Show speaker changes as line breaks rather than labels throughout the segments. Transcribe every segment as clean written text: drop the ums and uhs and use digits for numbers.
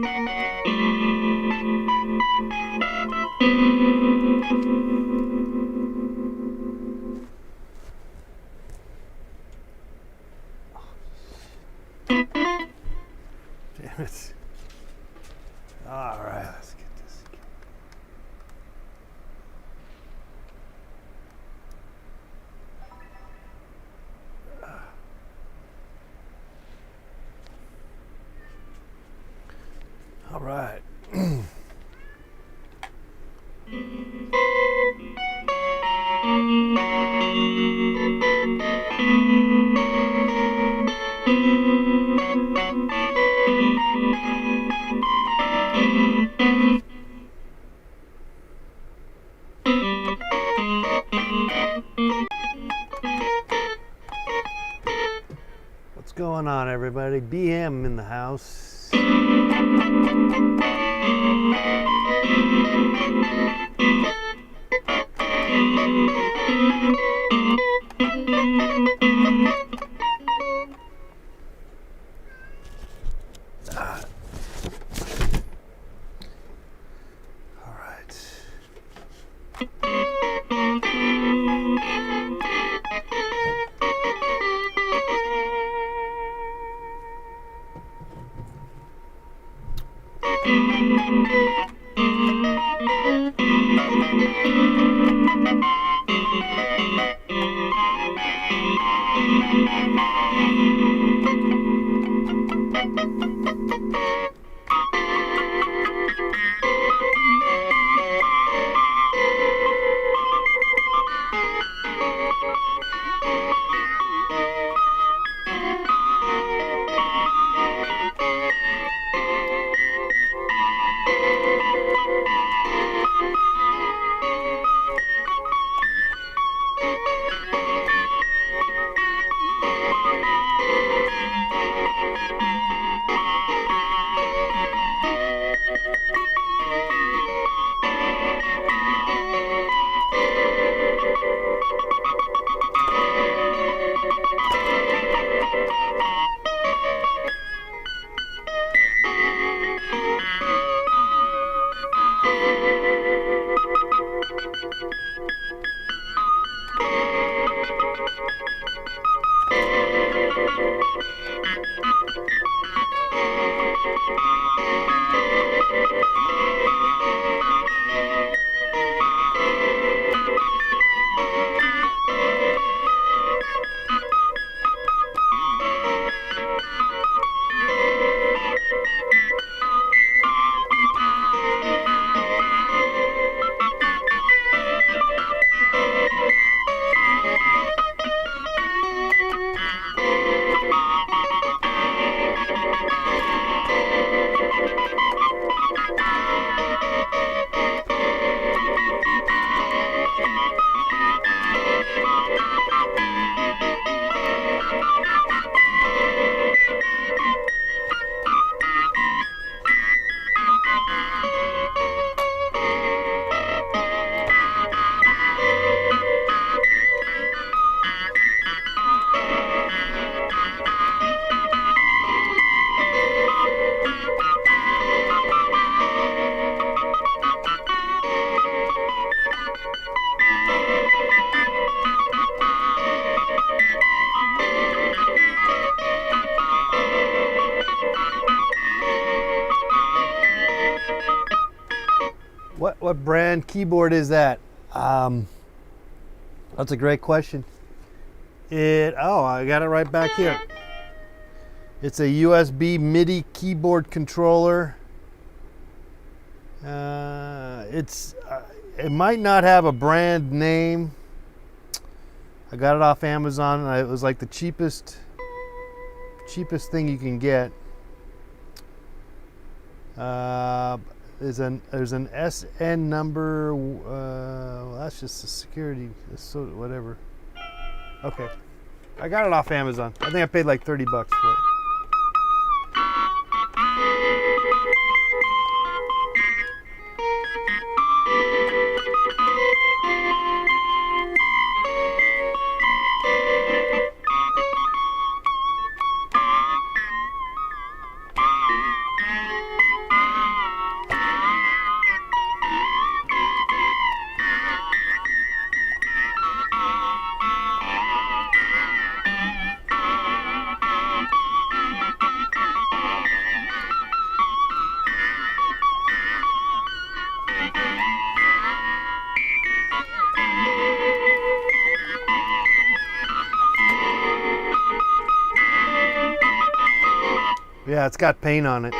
Damn it. All right, let's get this again. All right. What's going on, everybody? BM in the house. All right. What brand keyboard is that? That's a great question. I got it right back here. It's a USB MIDI keyboard controller. It might not have a brand name. I got it off Amazon. It was like the cheapest thing you can get. There's an SN number. Well, that's just a security. So whatever. Okay, I got it off Amazon. I think I paid like $30 for it. Yeah, it's got paint on it.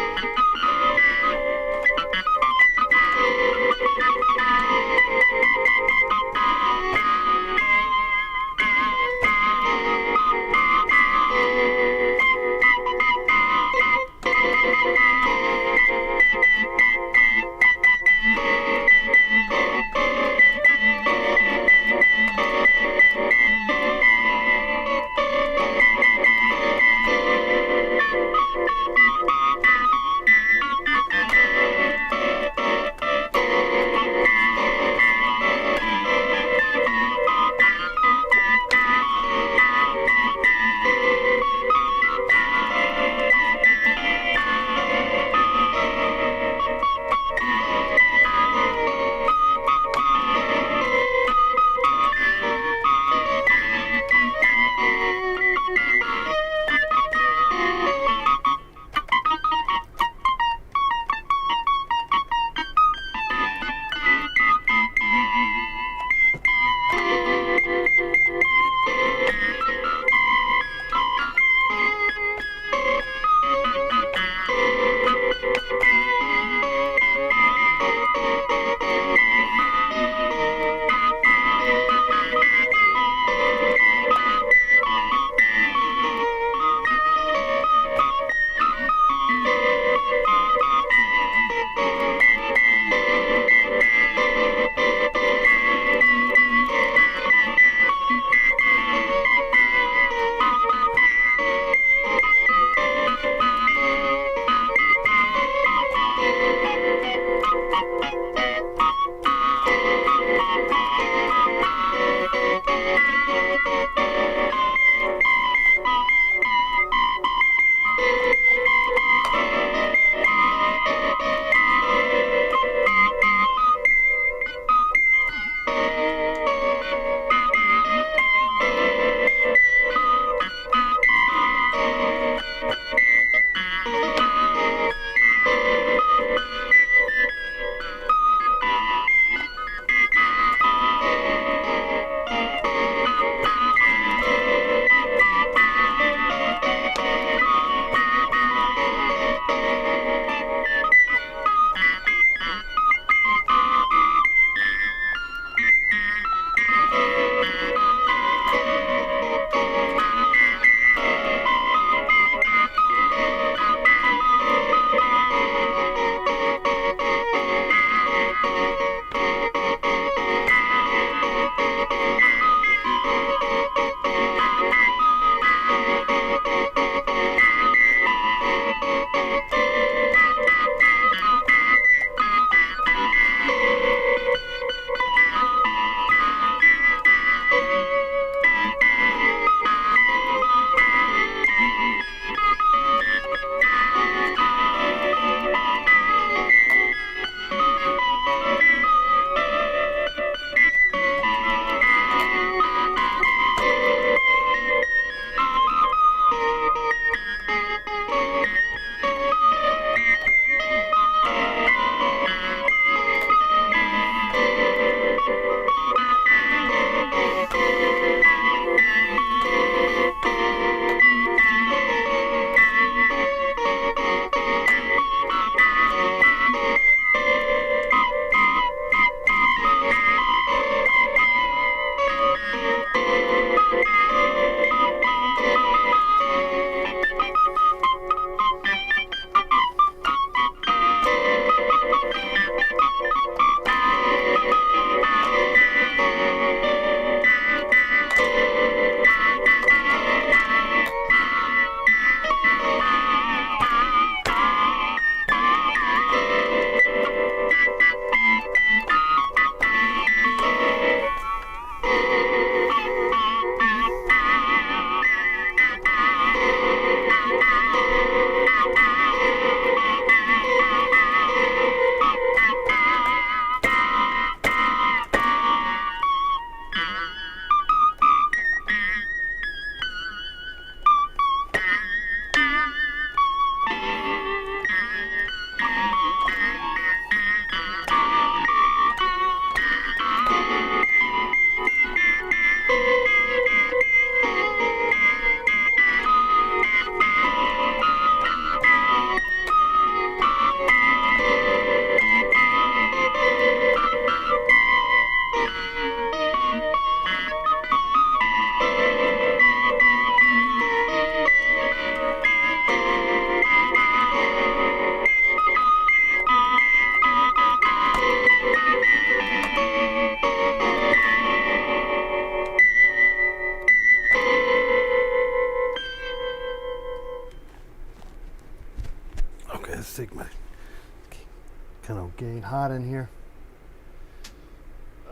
Kind of getting hot in here.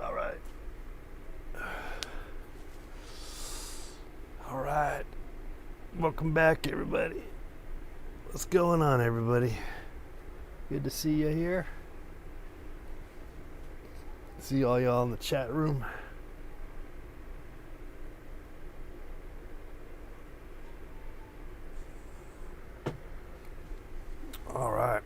All right. All right. Welcome back, everybody. What's going on, everybody? Good to see you here. See all y'all in the chat room. All right.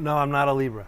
No, I'm not a Libra.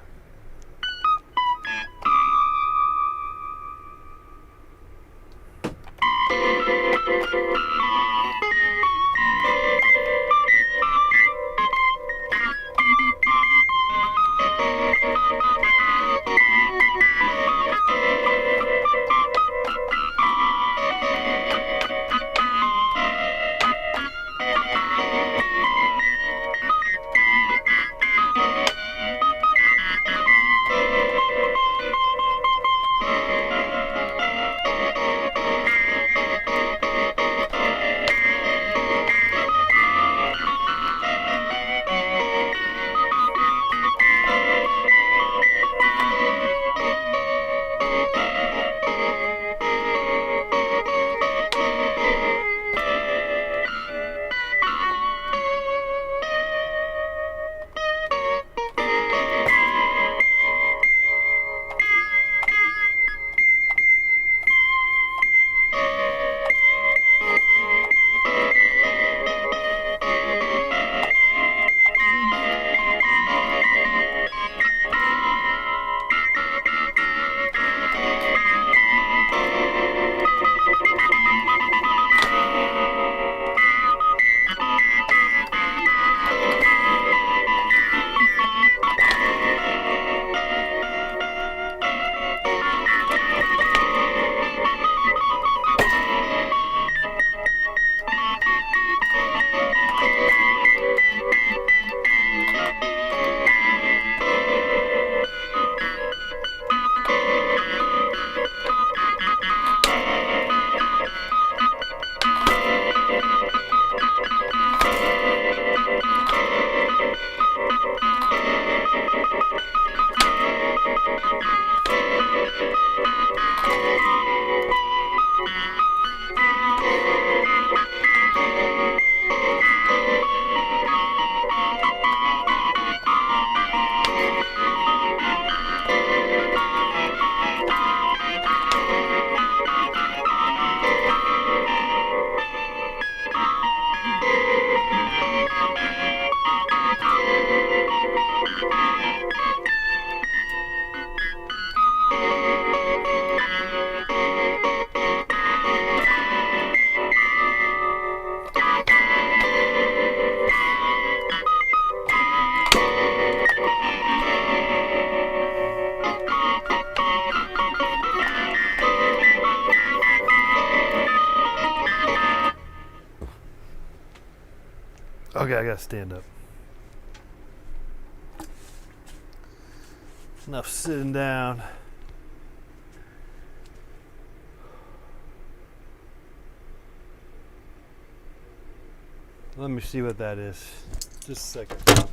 I gotta stand up. Enough sitting down. Let me see what that is. Just a second.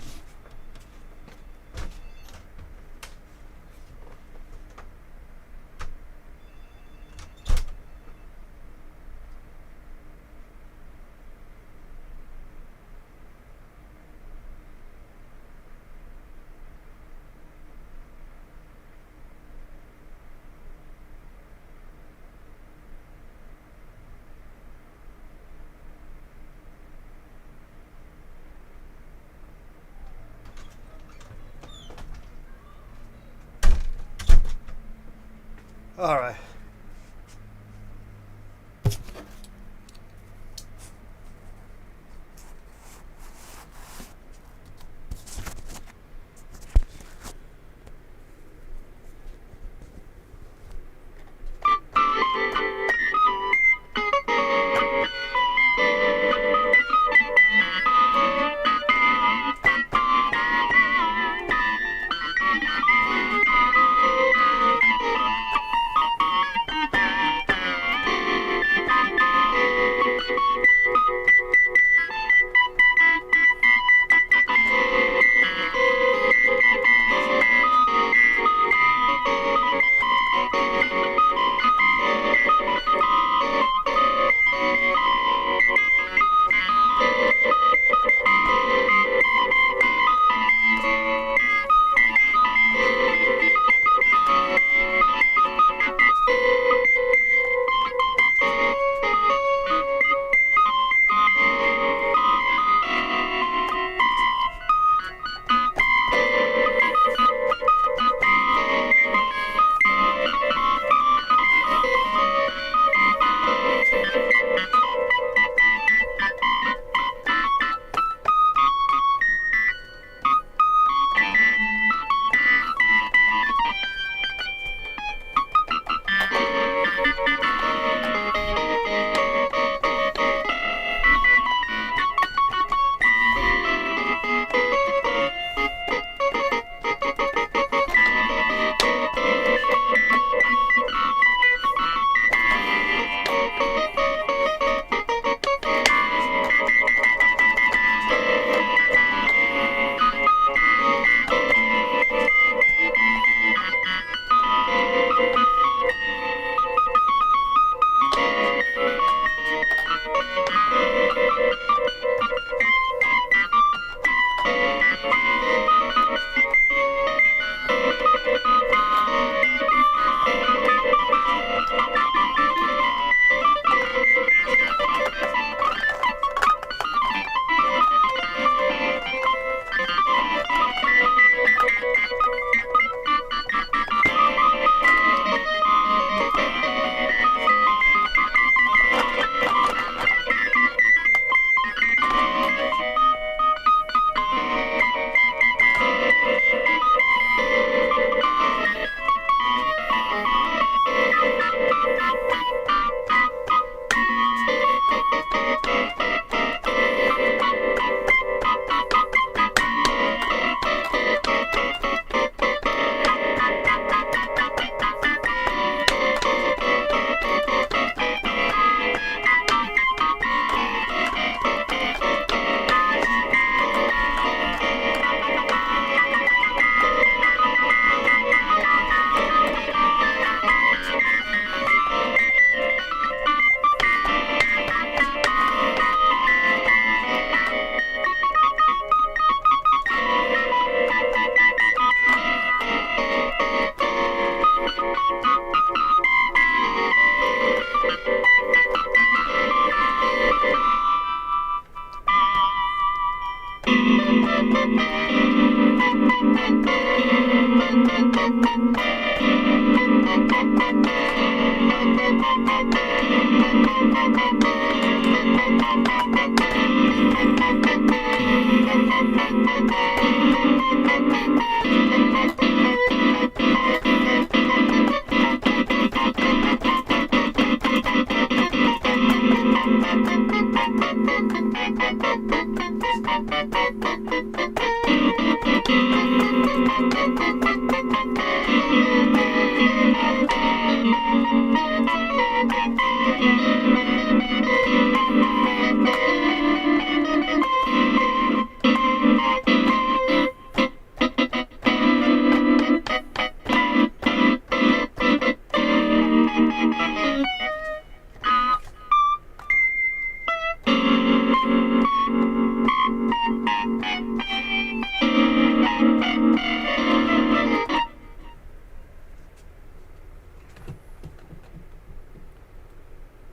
All right.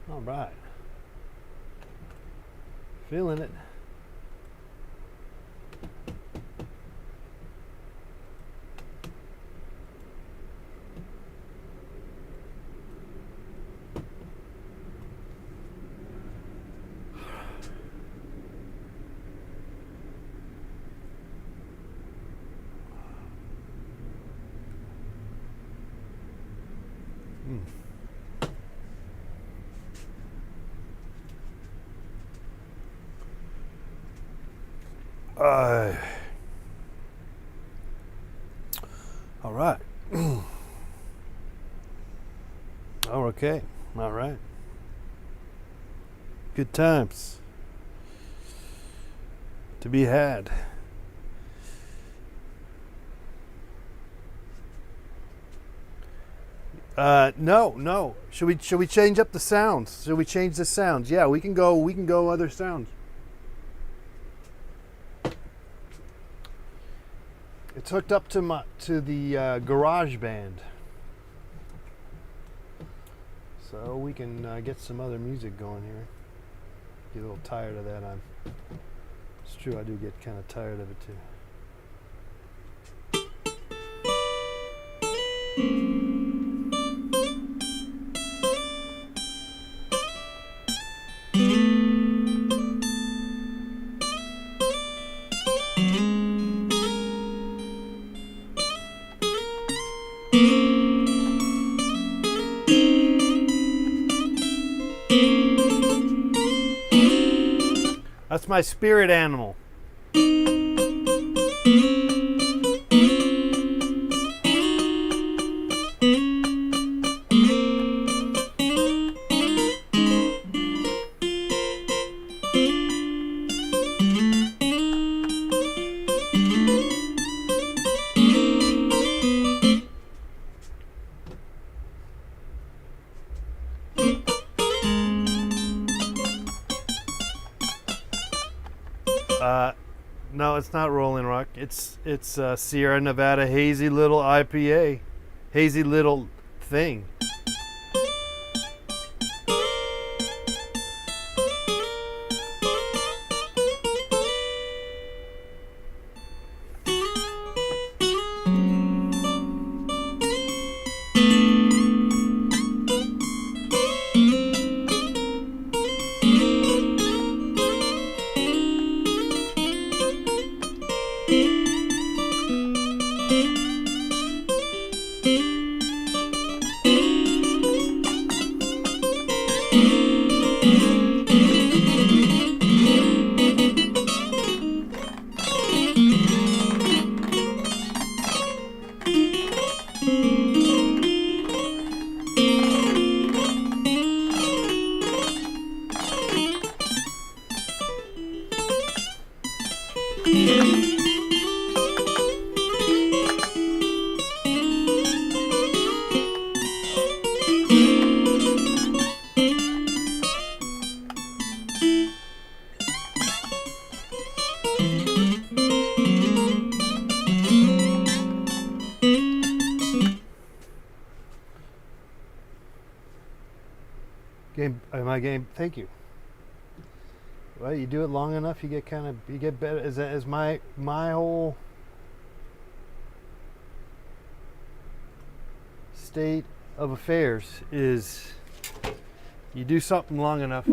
All right. Feeling it. All right. Oh, okay. All right. Good times to be had. No. Should we change up the sounds? Should we change the sounds? Yeah, we can go other sounds. It's hooked up to the garage band, so we can get some other music going here. Get a little tired of that. It's true, I do get kind of tired of it too. That's my spirit animal. No, it's not Rolling Rock. It's Sierra Nevada Hazy Little IPA, Hazy Little thing. My game. Thank you. Well, you do it long enough, you get better. As my whole state of affairs is, you do something long enough.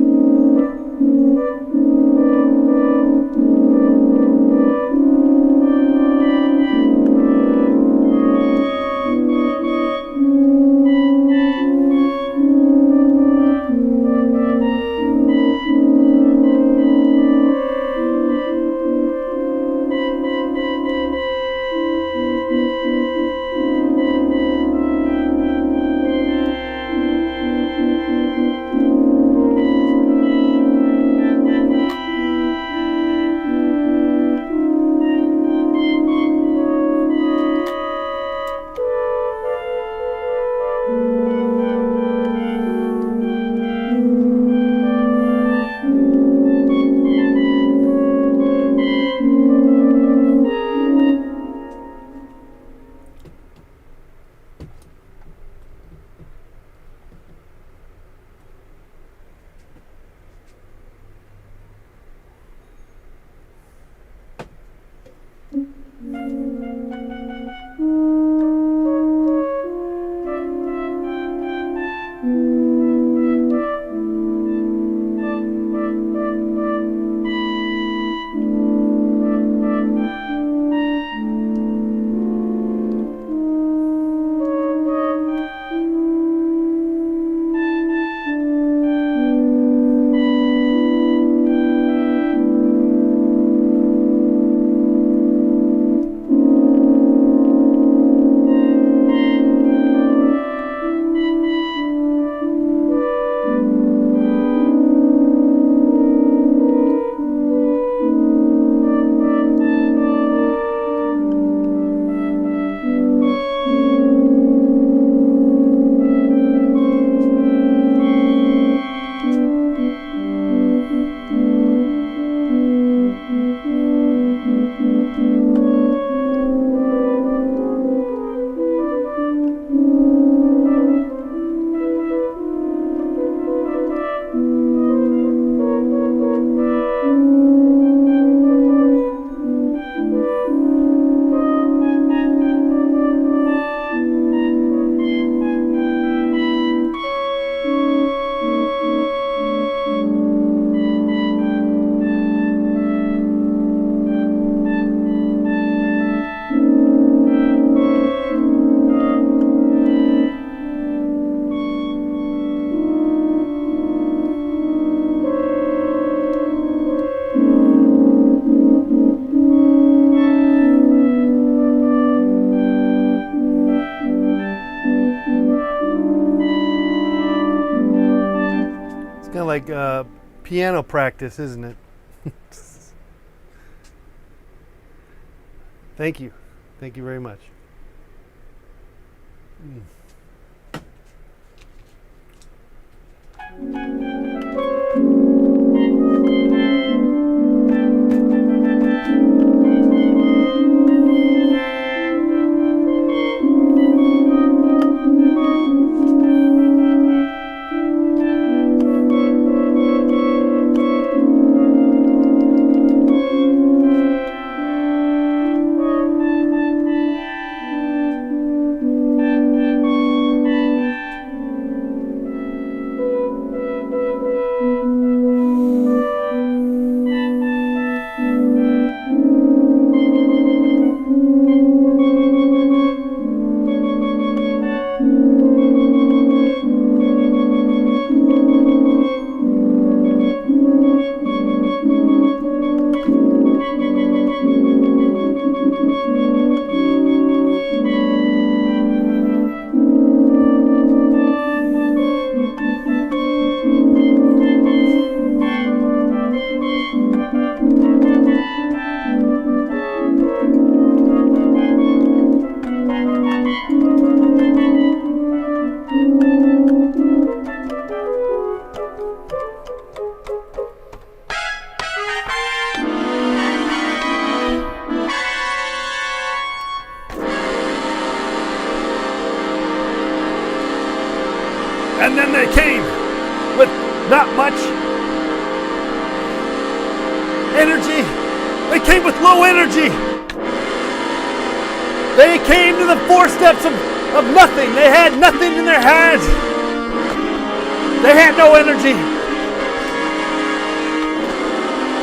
like piano practice, isn't it? Thank you. Thank you very much. And then they came with not much energy. They came with low energy. They came to the 4 steps of nothing. They had nothing in their hands. They had no energy.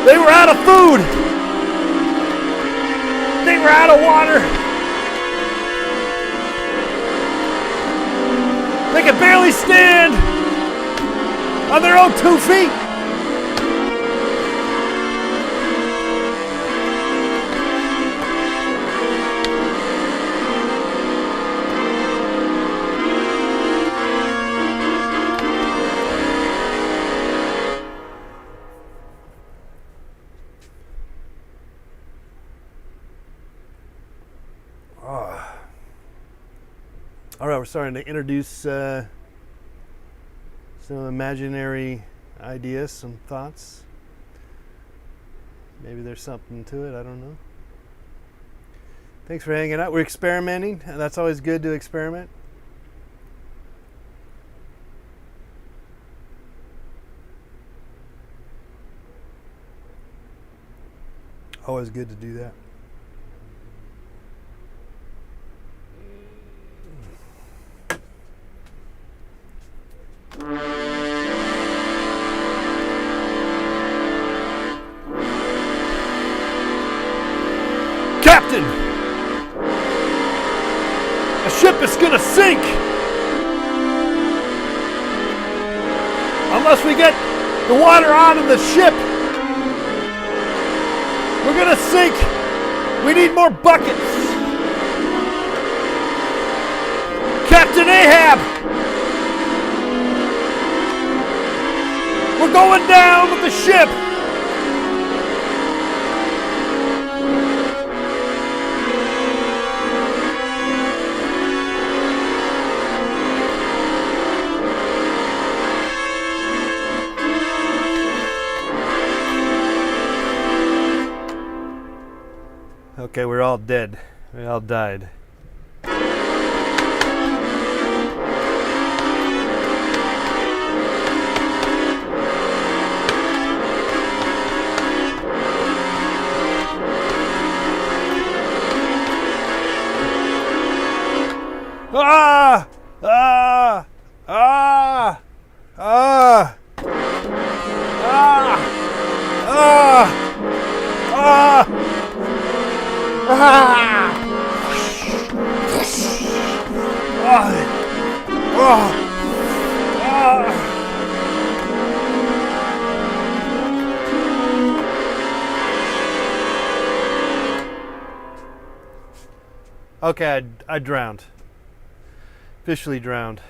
They were out of food. They were out of water. They could barely stand on their own 2 feet. All right, we're starting to introduce some imaginary ideas, some thoughts. Maybe there's something to it, I don't know. Thanks for hanging out. We're experimenting, and that's always good to experiment. Always good to do that. Captain! A ship is gonna sink! Unless we get the water out of the ship, we're gonna sink! We need more buckets! Captain Ahab! We're going down with the ship! Okay, we're all dead. We all died. Ah! Ah! Ah! Ah! Ah! Ah! Ah! Ah! Oh! Ah! Okay, I drowned. Officially drowned.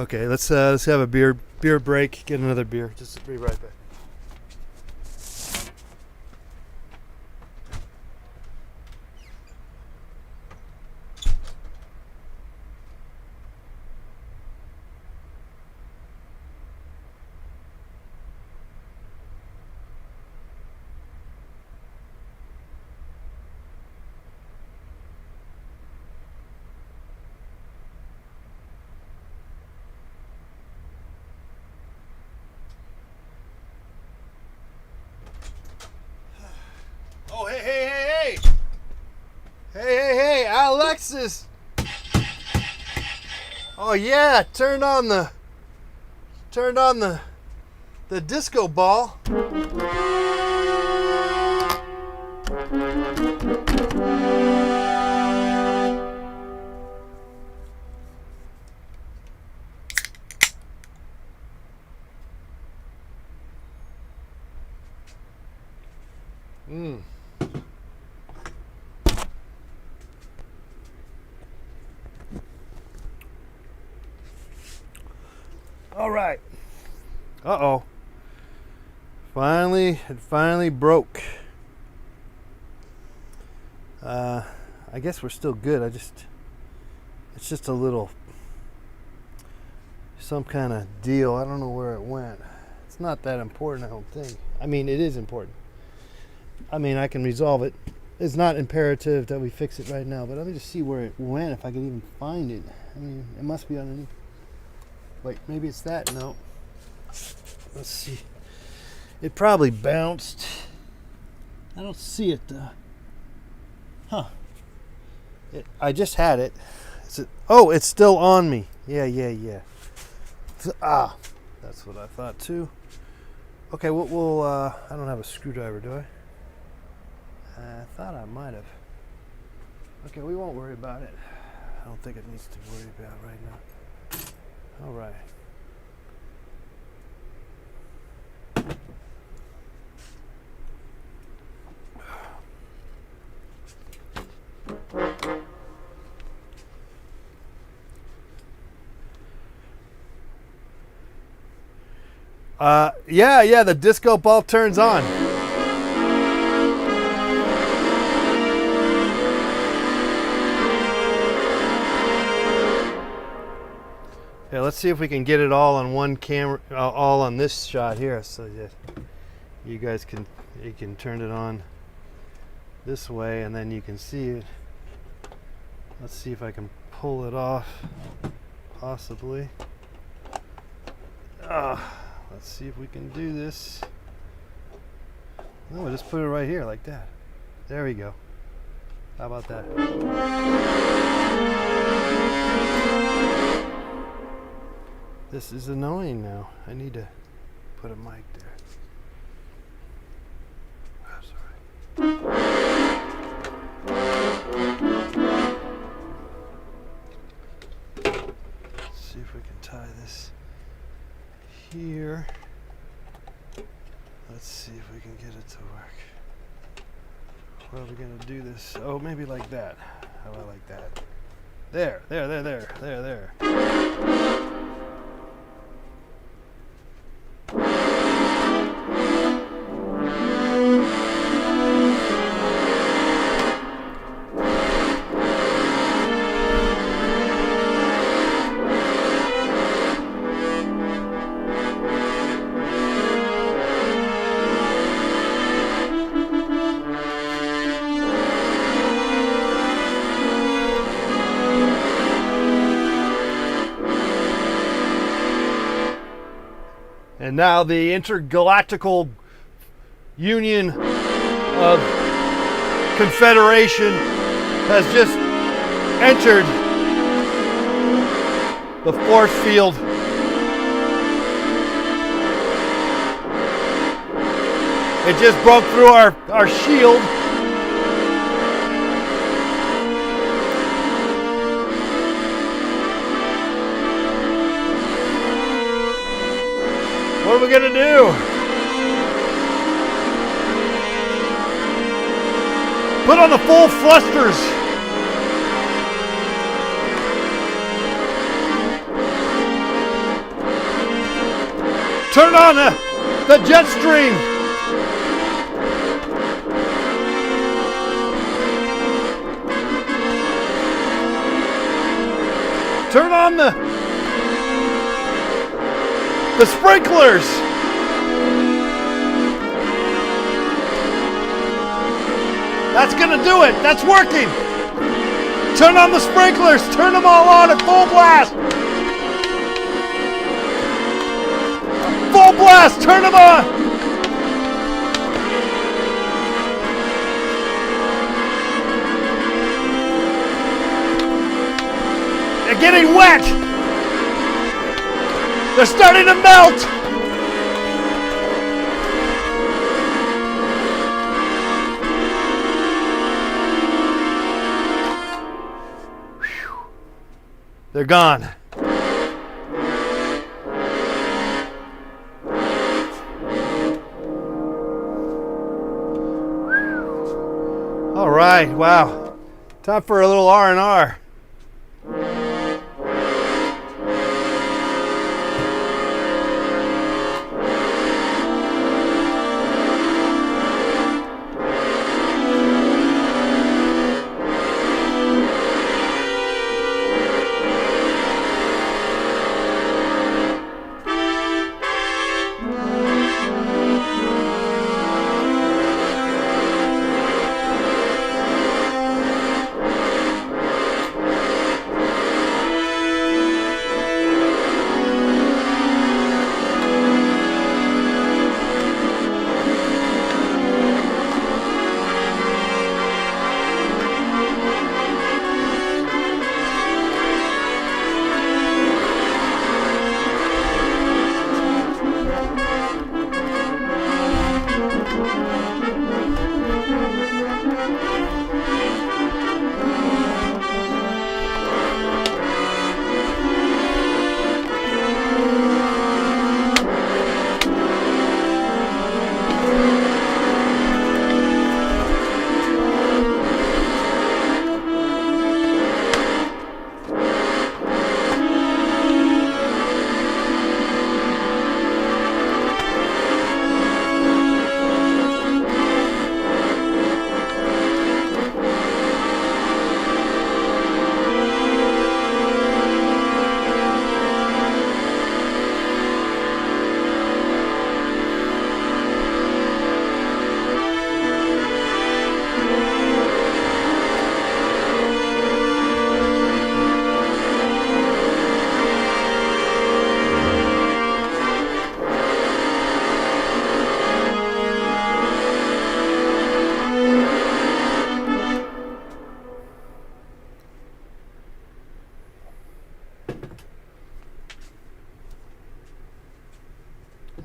Okay, let's have a beer break. Get another beer. Just be right back. Oh, hey, Alexis. Oh yeah, turned on the disco ball. All right. Uh-oh. It finally broke. I guess we're still good. It's just a little, some kind of deal. I don't know where it went. It's not that important, I don't think. I mean, it is important. I mean, I can resolve it. It's not imperative that we fix it right now, but let me just see where it went, if I can even find it. I mean, it must be underneath. Wait, maybe it's that. No. Let's see. It probably bounced. I don't see it though. Huh. I just had it. It's still on me. Yeah. That's what I thought too. Okay, we'll I don't have a screwdriver, do I? I thought I might have. Okay, we won't worry about it. I don't think it needs to worry about right now. All right. Yeah, the disco ball turns on. Yeah, let's see if we can get it all on one camera, all on this shot here, so that you guys can turn it on this way, and then you can see it. Let's see if I can pull it off, possibly. Let's see if we can do this. No, we'll just put it right here like that. There we go. How about that? This is annoying now. I need to put a mic there. Oh, sorry. Let's see if we can tie this here. Let's see if we can get it to work. How are we gonna do this? Oh, maybe like that. How about like that? There. And now the intergalactical union of confederation has just entered the force field. It just broke through our shield. What are we gonna do? Put on the full thrusters. Turn on the jet stream. Turn on the sprinklers. That's gonna do it. That's working. Turn on the sprinklers. Turn them all on at full blast. Full blast. Turn them on. They're getting wet. They're starting to melt. They're gone. All right, wow. Time for a little R&R.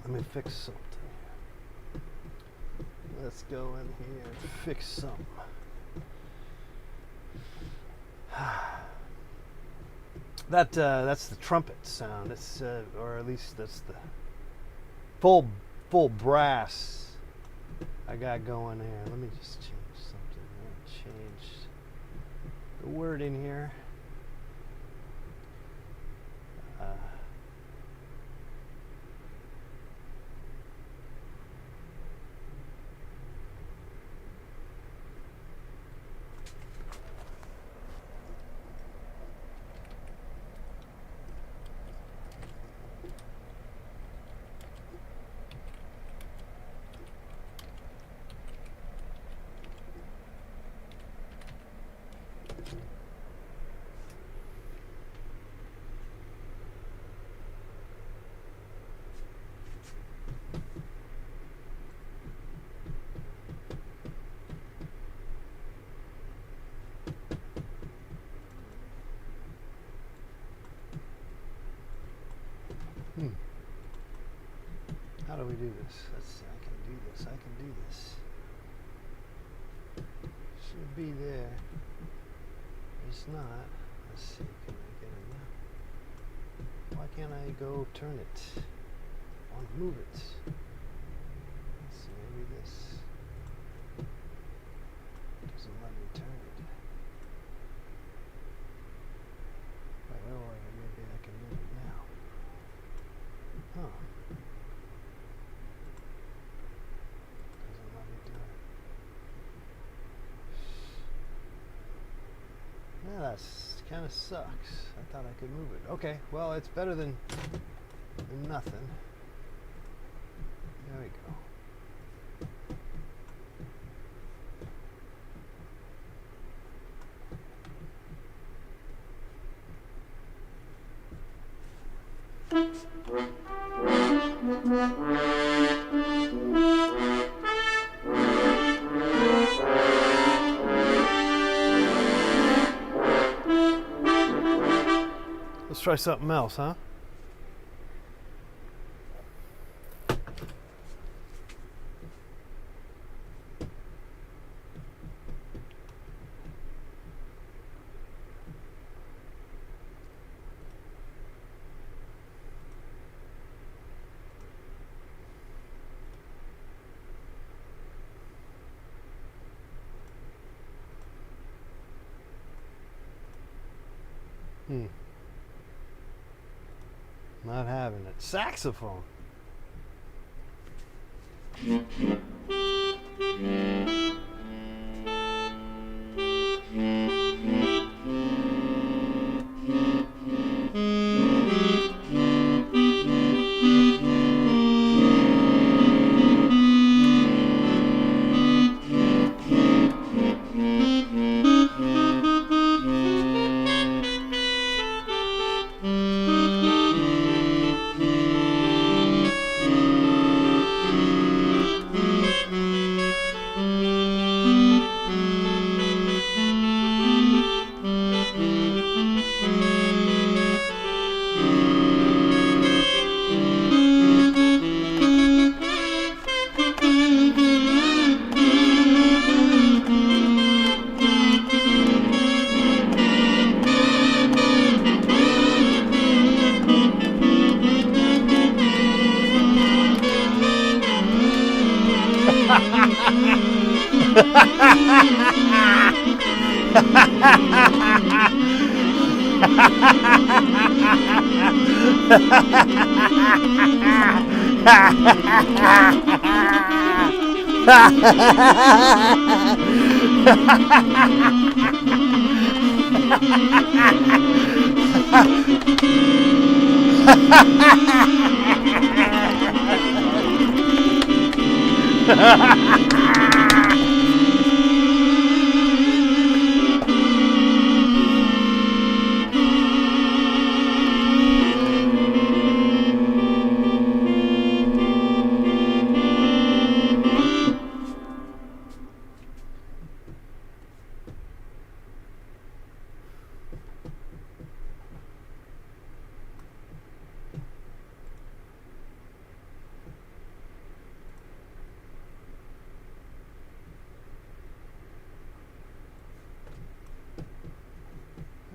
Let me fix something. Let's go in here and fix something. That's the trumpet sound. It's or at least that's the full brass I got going here. Let me just change something. I'm gonna change the word in here. How do we do this? Let's see. I can do this. I can do this. Should be there. It's not. Let's see. Can I get it now? Why can't I go turn it? I want to move it. Let's see. Maybe this doesn't let me turn it. Wait, maybe I can move it now. Huh. kind of sucks. I thought I could move it. Okay, well, it's better than nothing. There we go. Let's try something else, huh? Not having it. Saxophone.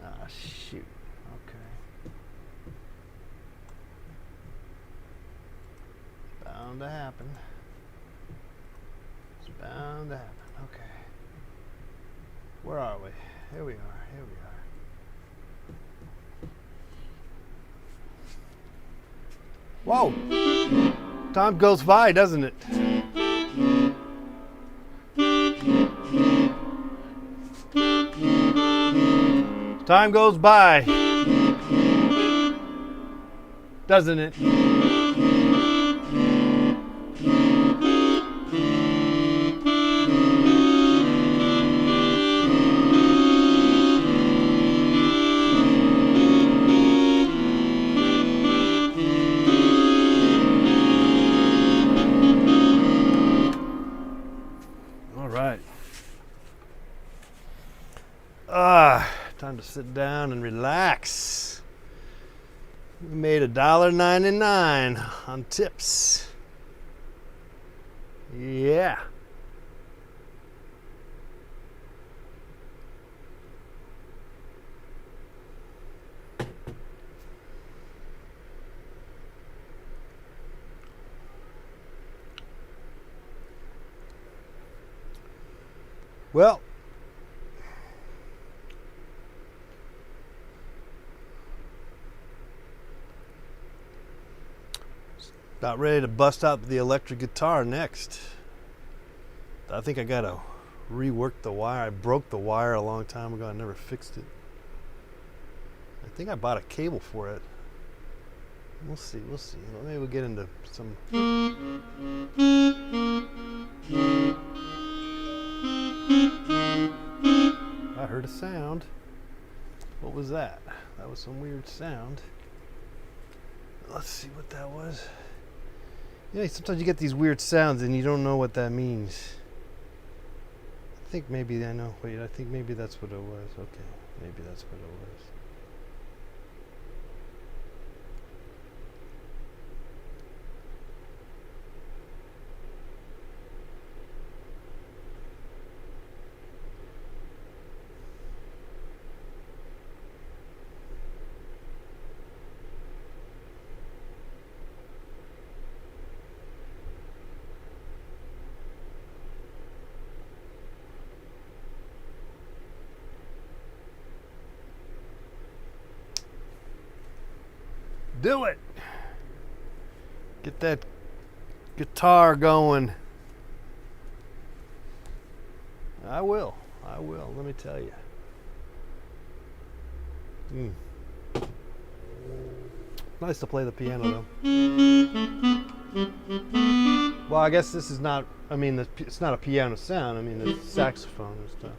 Ah, shoot. Okay. Bound to happen. It's bound to happen. Okay. Where are we? Here we are. Here we are. Whoa! Time goes by, doesn't it? Time goes by, doesn't it? All right. Time to sit down and relax. We made $1.99 on tips. Yeah. Well, about ready to bust out the electric guitar next. I think I gotta rework the wire. I broke the wire a long time ago. I never fixed it. I think I bought a cable for it. We'll see. We'll see. Maybe we'll get into some. I heard a sound. What was that? That was some weird sound. Let's see what that was. You know, sometimes you get these weird sounds and you don't know what that means. I think maybe I know. Wait, I think maybe that's what it was. Okay, maybe that's what it was. Do it. Get that guitar going. I will. Let me tell you. Nice to play the piano, though. Well, I guess this is not. I mean, it's not a piano sound. I mean, it's saxophone and stuff.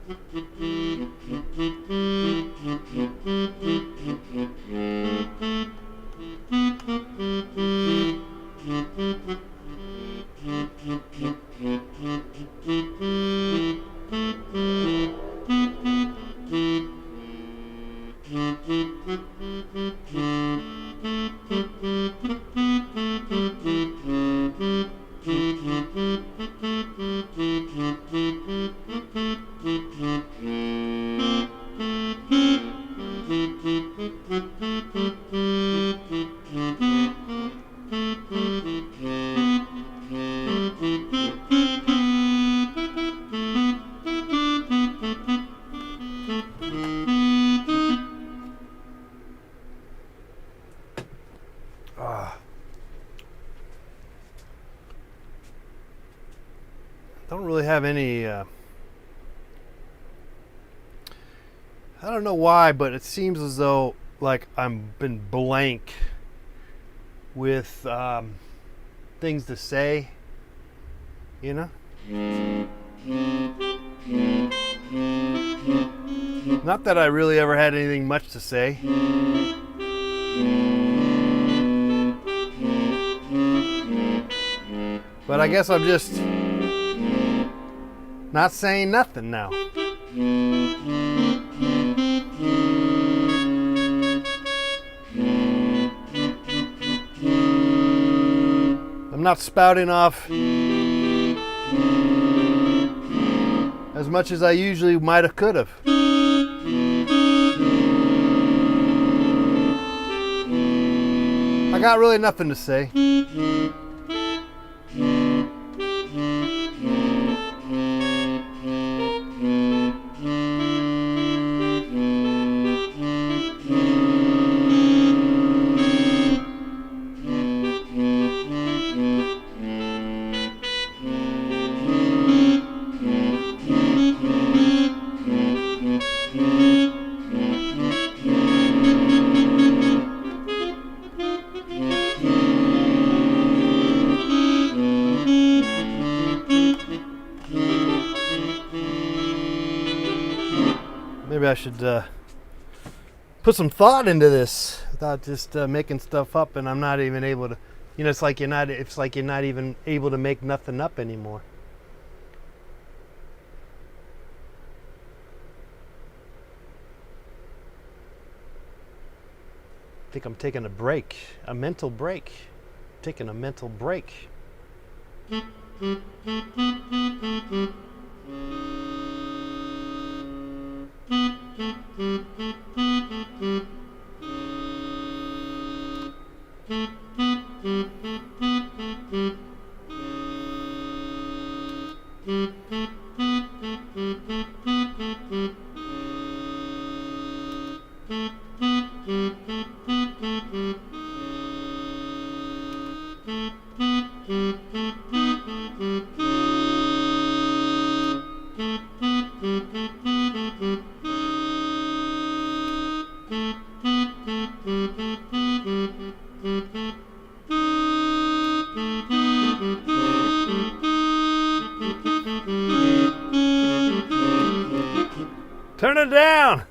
Don't really have any. I don't know why, but it seems as though like I'm been blank with things to say. You know. Not that I really ever had anything much to say. But I guess I'm just not saying nothing now. I'm not spouting off as much as I usually might have could have. I got really nothing to say. Maybe I should put some thought into this without just making stuff up, and I'm not even able to. You know, it's like you're not even able to make nothing up anymore. I think I'm taking a break, a mental break. Taking a mental break. Turn it down.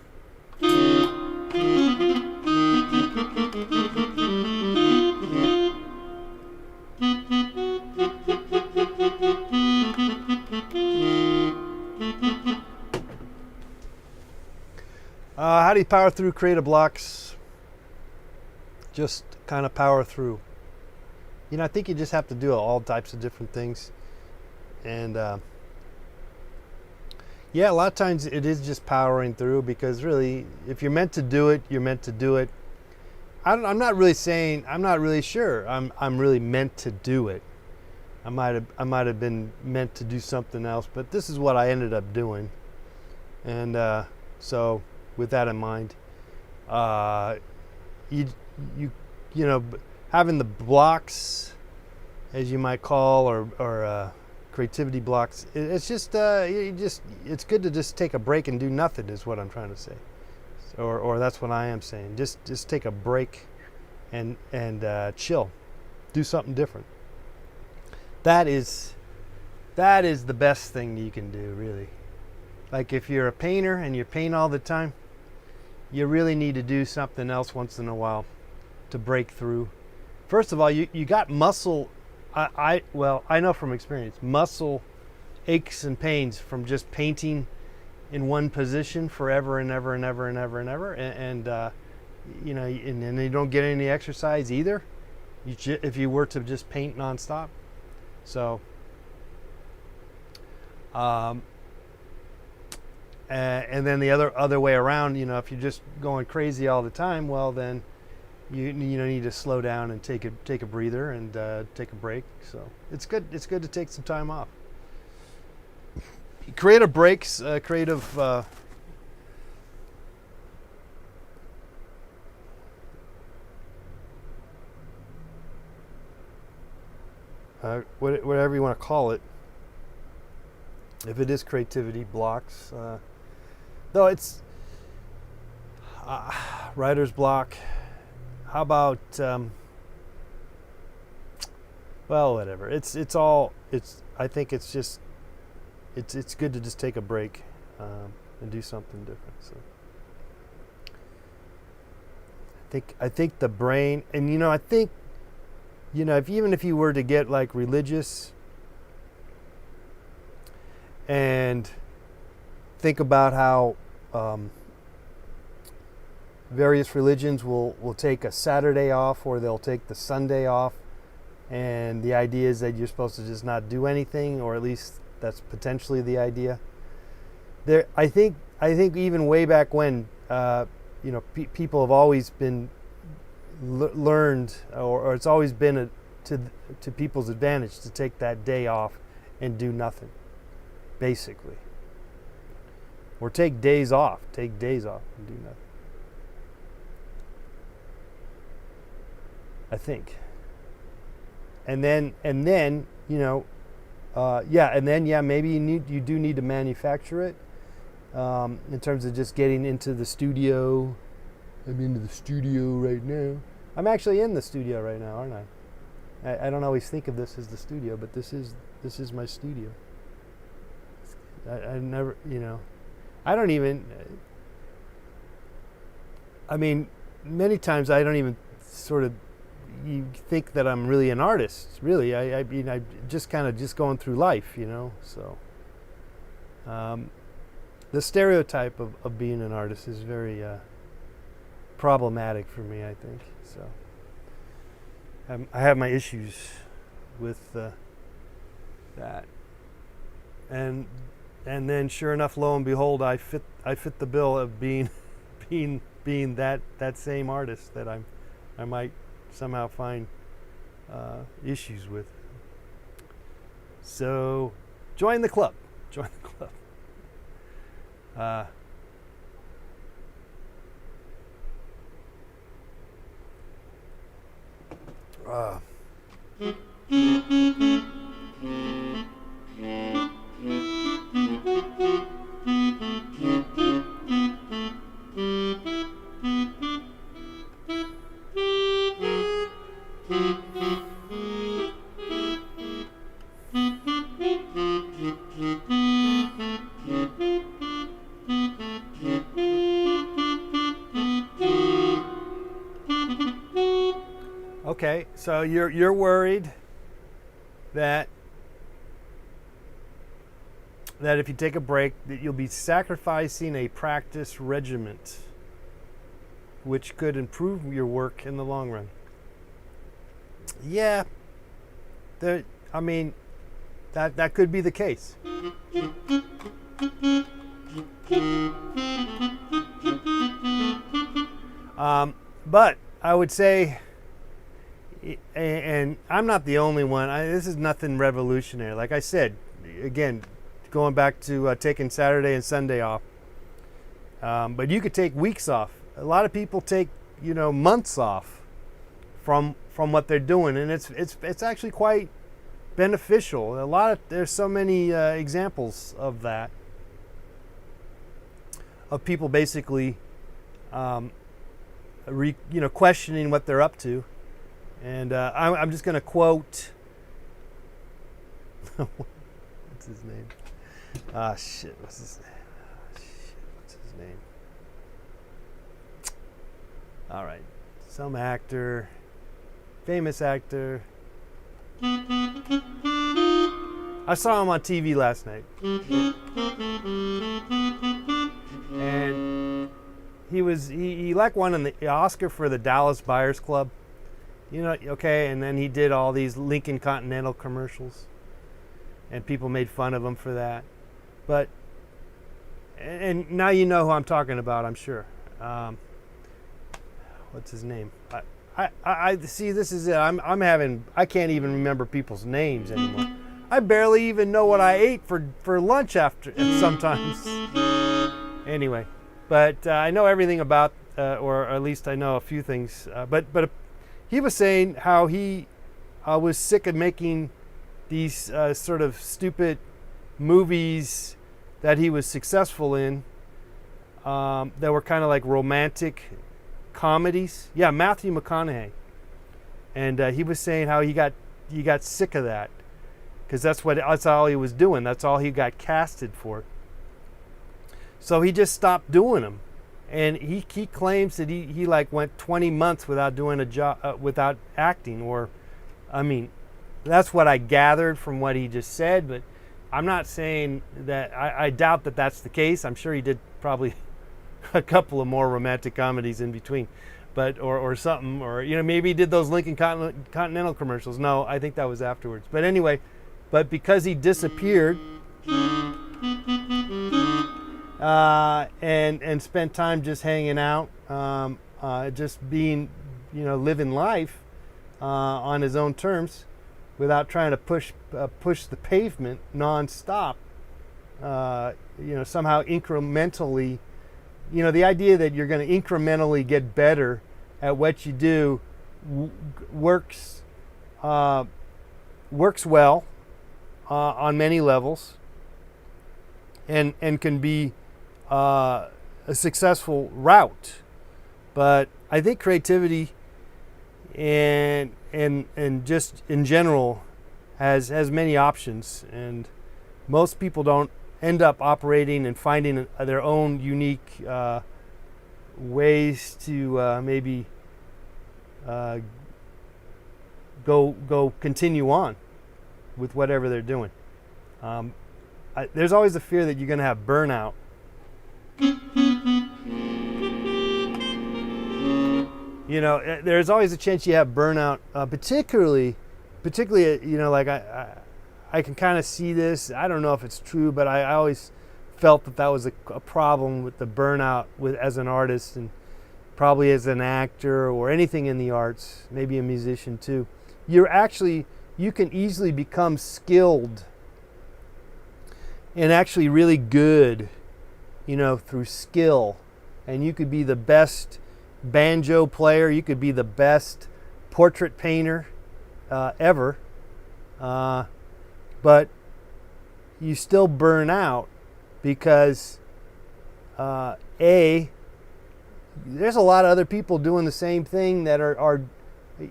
How do you power through creative blocks? Just kind of power through. You know, I think you just have to do all types of different things. And yeah, a lot of times it is just powering through, because really, if you're meant to do it, you're meant to do it. I'm not really saying, I'm not really sure I'm really meant to do it. I might have been meant to do something else, but this is what I ended up doing. And so with that in mind, you know, having the blocks, as you might call, or creativity blocks, it's just it's good to just take a break and do nothing, is what I'm trying to say, or that's what I am saying. Just take a break and chill, do something different. That is the best thing you can do, really. Like if you're a painter and you paint all the time, you really need to do something else once in a while to break through. First of all, you got muscle. Well, I know from experience, muscle aches and pains from just painting in one position forever and ever and ever and ever and ever, and you know, and then you don't get any exercise either. If you were to just paint nonstop, so. And then the other way around, you know, if you're just going crazy all the time, well then you need to slow down and take a breather and take a break. So it's good to take some time off. Creative breaks, what whatever you want to call it. If it is creativity blocks, though it's writer's block. How about well, whatever. I think it's just it's good to just take a break and do something different. So I think the brain, and I think even if you were to get like religious and think about how various religions will take a Saturday off, or they'll take the Sunday off, and the idea is that you're supposed to just not do anything, or at least that's potentially the idea. I think even way back when, people have always been learned, or it's always been to people's advantage to take that day off and do nothing, basically, or take days off and do nothing. I think. And then maybe you do need to manufacture it in terms of just getting into the studio. I'm into the studio right now. I'm actually in the studio right now, aren't I? I don't always think of this as the studio, but this is my studio. I never, I don't even, many times I don't even sort of, you think that I'm really an artist, really. I just kind of just going through life, so. The stereotype of being an artist is very problematic for me, I think, so. I have my issues with that. And then sure enough, lo and behold, I fit the bill of being that same artist that I might somehow find issues with. So join the club. Okay, so you're worried that if you take a break, that you'll be sacrificing a practice regimen, which could improve your work in the long run. Yeah, that could be the case. But I would say, and I'm not the only one, this is nothing revolutionary. Like I said, again, going back to taking Saturday and Sunday off. But you could take weeks off. A lot of people take, months off from what they're doing, and it's actually quite beneficial. There's so many examples of that, of people basically questioning what they're up to. And I'm just going to quote, what's his name? What's his name? All right, some actor, famous actor. I saw him on TV last night, and he like won the Oscar for the Dallas Buyers Club. And then he did all these Lincoln Continental commercials, and people made fun of him for that. But, and now you know who I'm talking about, I'm sure. What's his name? I see, this is it. I can't even remember people's names anymore. I barely even know what I ate for lunch after sometimes. Anyway, but I know everything about, or at least I know a few things. But he was saying how he was sick of making these sort of stupid movies that he was successful in, that were kind of like romantic comedies. Yeah, Matthew McConaughey. And he was saying how he got sick of that, because that's all he was doing. That's all he got casted for. So he just stopped doing them. And he claims that he like went 20 months without doing a job, without acting, that's what I gathered from what he just said, but I'm not saying that, I doubt that that's the case. I'm sure he did probably a couple of more romantic comedies in between, but, or something, or, maybe he did those Lincoln Continental commercials. No, I think that was afterwards. But anyway, because he disappeared, and spent time just hanging out, just being, living life on his own terms, without trying to push the pavement nonstop. Somehow incrementally, the idea that you're going to incrementally get better at what you do works well on many levels, and can be a successful route. But I think creativity and just in general has many options, and most people don't end up operating and finding their own unique ways to maybe go continue on with whatever they're doing. There's always a fear that you're going to have burnout. There's always a chance you have burnout, particularly, like I can kind of see this. I don't know if it's true, but I always felt that was a problem with the burnout as an artist, and probably as an actor or anything in the arts, maybe a musician too. You can easily become skilled and actually really good, through skill. And you could be the best banjo player, you could be the best portrait painter ever, but you still burn out because there's a lot of other people doing the same thing that are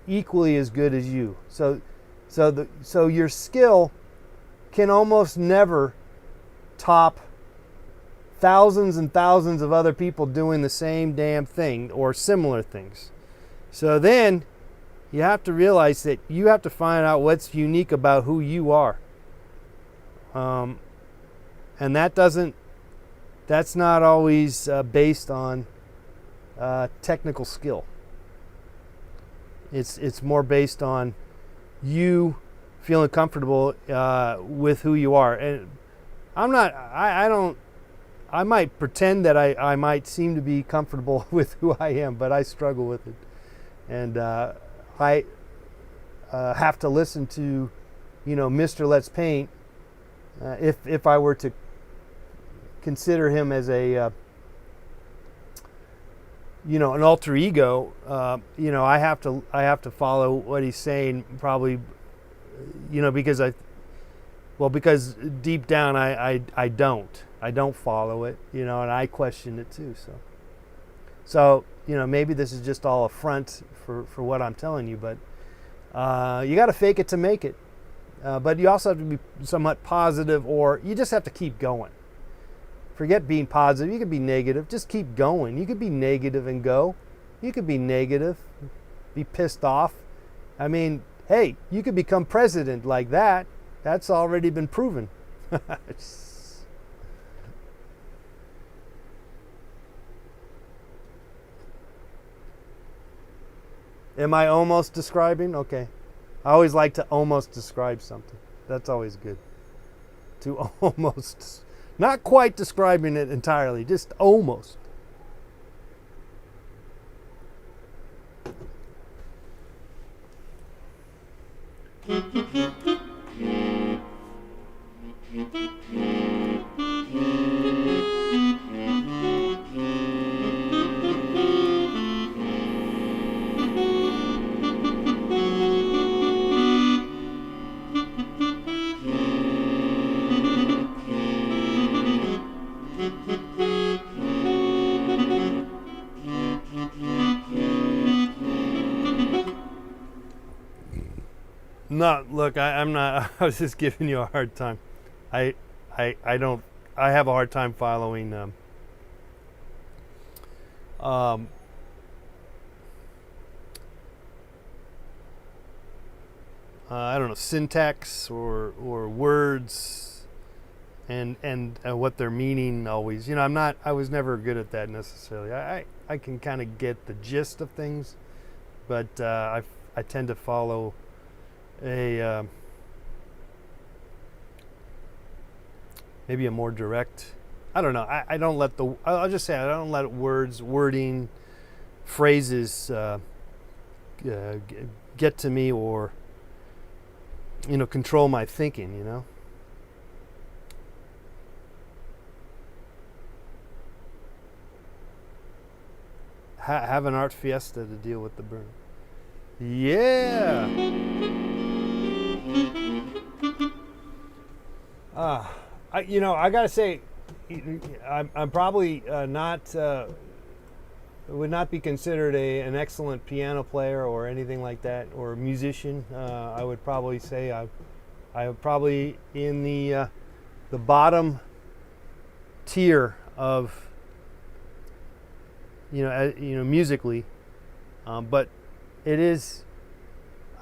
equally as good as you. So your skill can almost never top thousands and thousands of other people doing the same damn thing or similar things. So then You have to realize that you have to find out what's unique about who you are. And that's not always based on technical skill. It's more based on you feeling comfortable with who you are. And I might pretend that I might seem to be comfortable with who I am, but I struggle with it. And I have to listen to, Mr. Let's Paint, if I were to consider him as a, an alter ego. I have to follow what he's saying, probably, because deep down I don't follow it, and I question it too. So maybe this is just all a front for what I'm telling you, but you got to fake it to make it. But you also have to be somewhat positive, or you just have to keep going. Forget being positive. You can be negative. Just keep going. You could be negative and go. You could be negative, be pissed off. I mean, hey, you could become president like that. That's already been proven. Am I almost describing? Okay. I always like to almost describe something. That's always good. To almost, not quite describing it entirely, just almost. No, look, I'm not. I was just giving you a hard time. I don't. I have a hard time following. I don't know, syntax or words, and what they're meaning always. I was never good at that necessarily. I can kind of get the gist of things, but I tend to follow maybe a more direct. I don't know. I don't let I'll just say I don't let wording, phrases get to me, or control my thinking. Have an art fiesta to deal with the burn. Yeah. I gotta say, I'm probably not would not be considered an excellent piano player or anything like that, or a musician. I would probably say I'm probably in the bottom tier of musically, but it is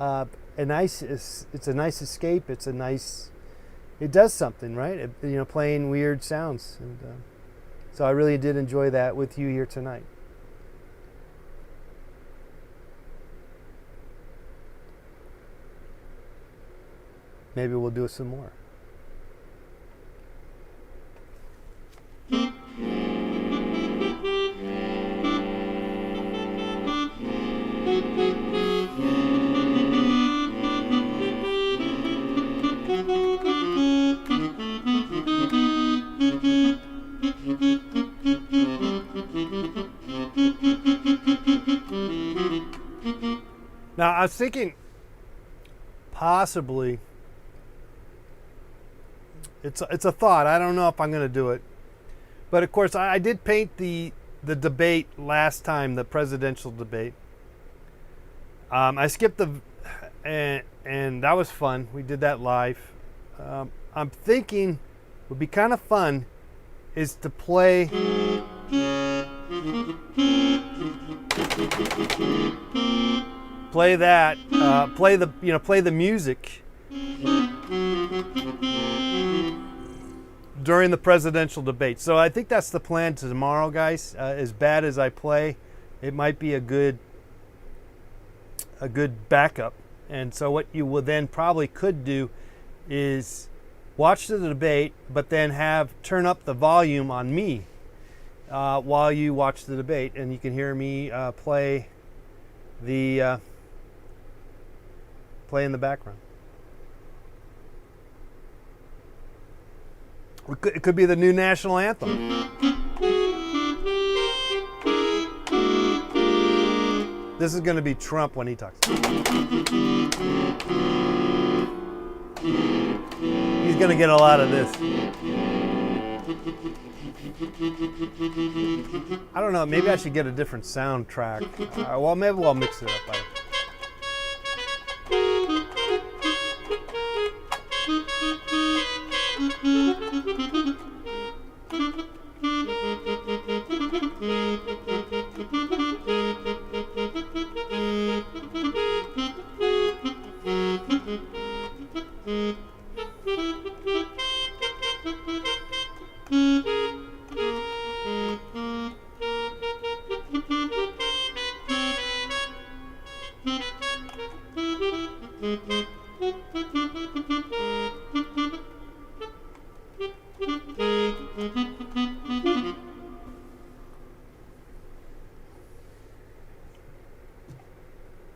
it's a nice escape. It does something, right? Playing weird sounds, and so I really did enjoy that with you here tonight. Maybe we'll do some more. Now, I was thinking possibly, it's a thought. I don't know if I'm going to do it. But of course, I did paint the debate last time, the presidential debate. I skipped and that was fun. We did that live. I'm thinking would be kind of fun is to play play that, play the music during the presidential debate. So I think that's the plan to tomorrow, guys. As bad as I play, it might be a good backup. And so what you will then probably could do is watch the debate, but then turn up the volume on me while you watch the debate, and you can hear me play in the background. It could be the new national anthem. This is going to be Trump when he talks. He's going to get a lot of this. I don't know. Maybe I should get a different soundtrack. Well, maybe we'll mix it up.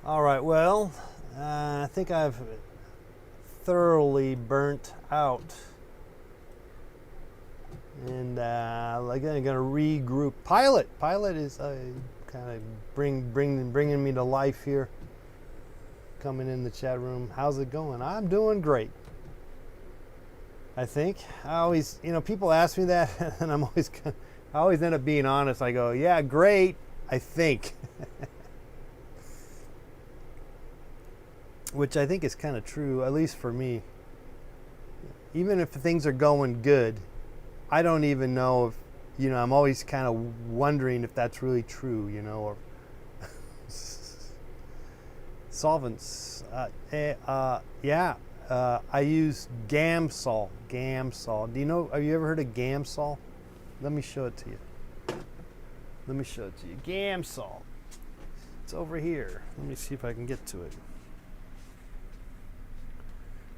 All right, well, I think I've thoroughly burnt out, and I'm going to regroup. Pilot is kind of bringing me to life here, coming in the chat room. How's it going? I'm doing great. I think I always, people ask me that, and I always end up being honest. I go, yeah, great. I think. Which I think is kind of true, at least for me. Even if things are going good, I don't even know if, I'm always kind of wondering if that's really true, or solvents. Yeah, I use Gamsol. Gamsol. Have you ever heard of Gamsol? Let me show it to you. Gamsol. It's over here. Let me see if I can get to it.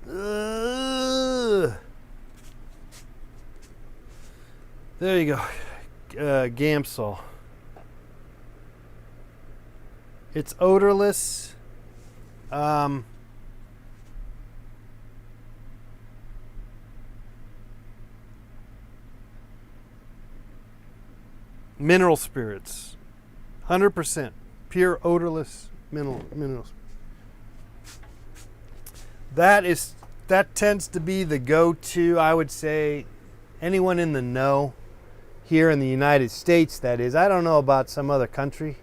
There you go. Gamsol. It's odorless. Mineral spirits. 100% pure odorless minerals. That tends to be the go-to, I would say, anyone in the know here in the United States, that is. I don't know about some other country,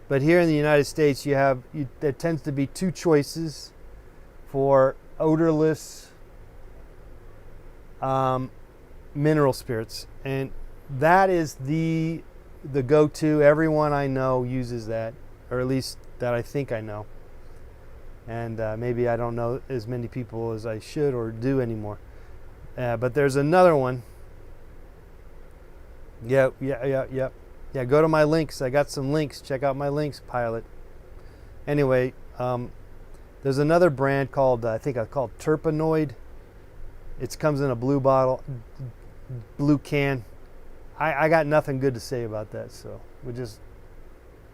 but here in the United States there tends to be two choices for odorless mineral spirits, and that is the go-to. Everyone I know uses that, or at least that I think I know. And maybe I don't know as many people as I should or do anymore. But there's another one. Yeah. Go to my links. I got some links. Check out my links, Pilot. Anyway, there's another brand called, called Terpenoid. It comes in a blue bottle, blue can. I got nothing good to say about that. So there's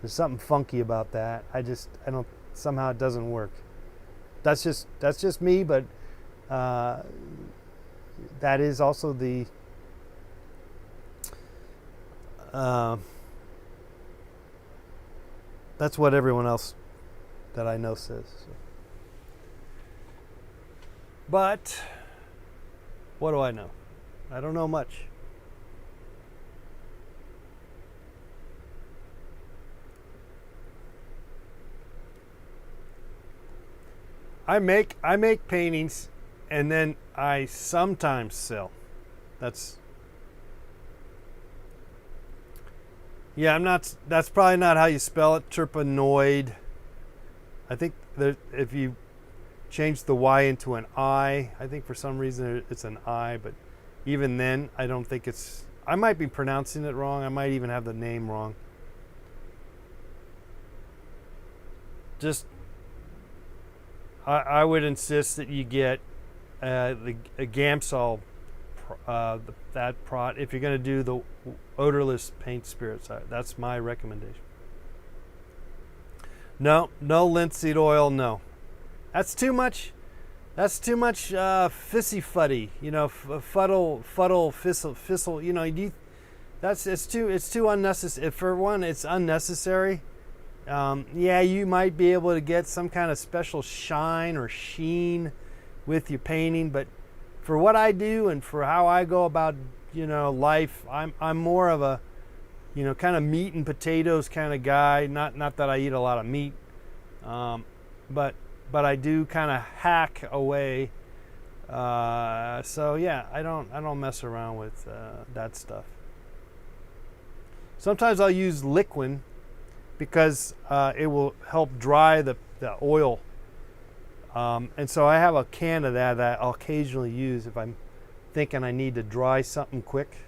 something funky about that. Somehow it doesn't work. That's just me, but that is also that's what everyone else that I know says. So. But what do I know? I don't know much. I make paintings, and then I sometimes sell. That's probably not how you spell it. Terpenoid. I think that if you change the Y into an I think for some reason it's an I, but even then, I don't think it's... I might be pronouncing it wrong. I might even have the name wrong. Just, I would insist that you get a Gamsol, that prot, if you're going to do the odorless paint spirits. That's my recommendation. No linseed oil, no. That's too much. That's too much fissy fuddy, fuddle, fissle. It's too unnecessary. For one, it's unnecessary. Yeah, you might be able to get some kind of special shine or sheen with your painting, but for what I do and for how I go about, life, I'm more of a, kind of meat and potatoes kind of guy. Not that I eat a lot of meat, but I do kind of hack away. So yeah, I don't mess around with that stuff. Sometimes I'll use liquid because it will help dry the oil. And so I have a can of that I'll occasionally use if I'm thinking I need to dry something quick.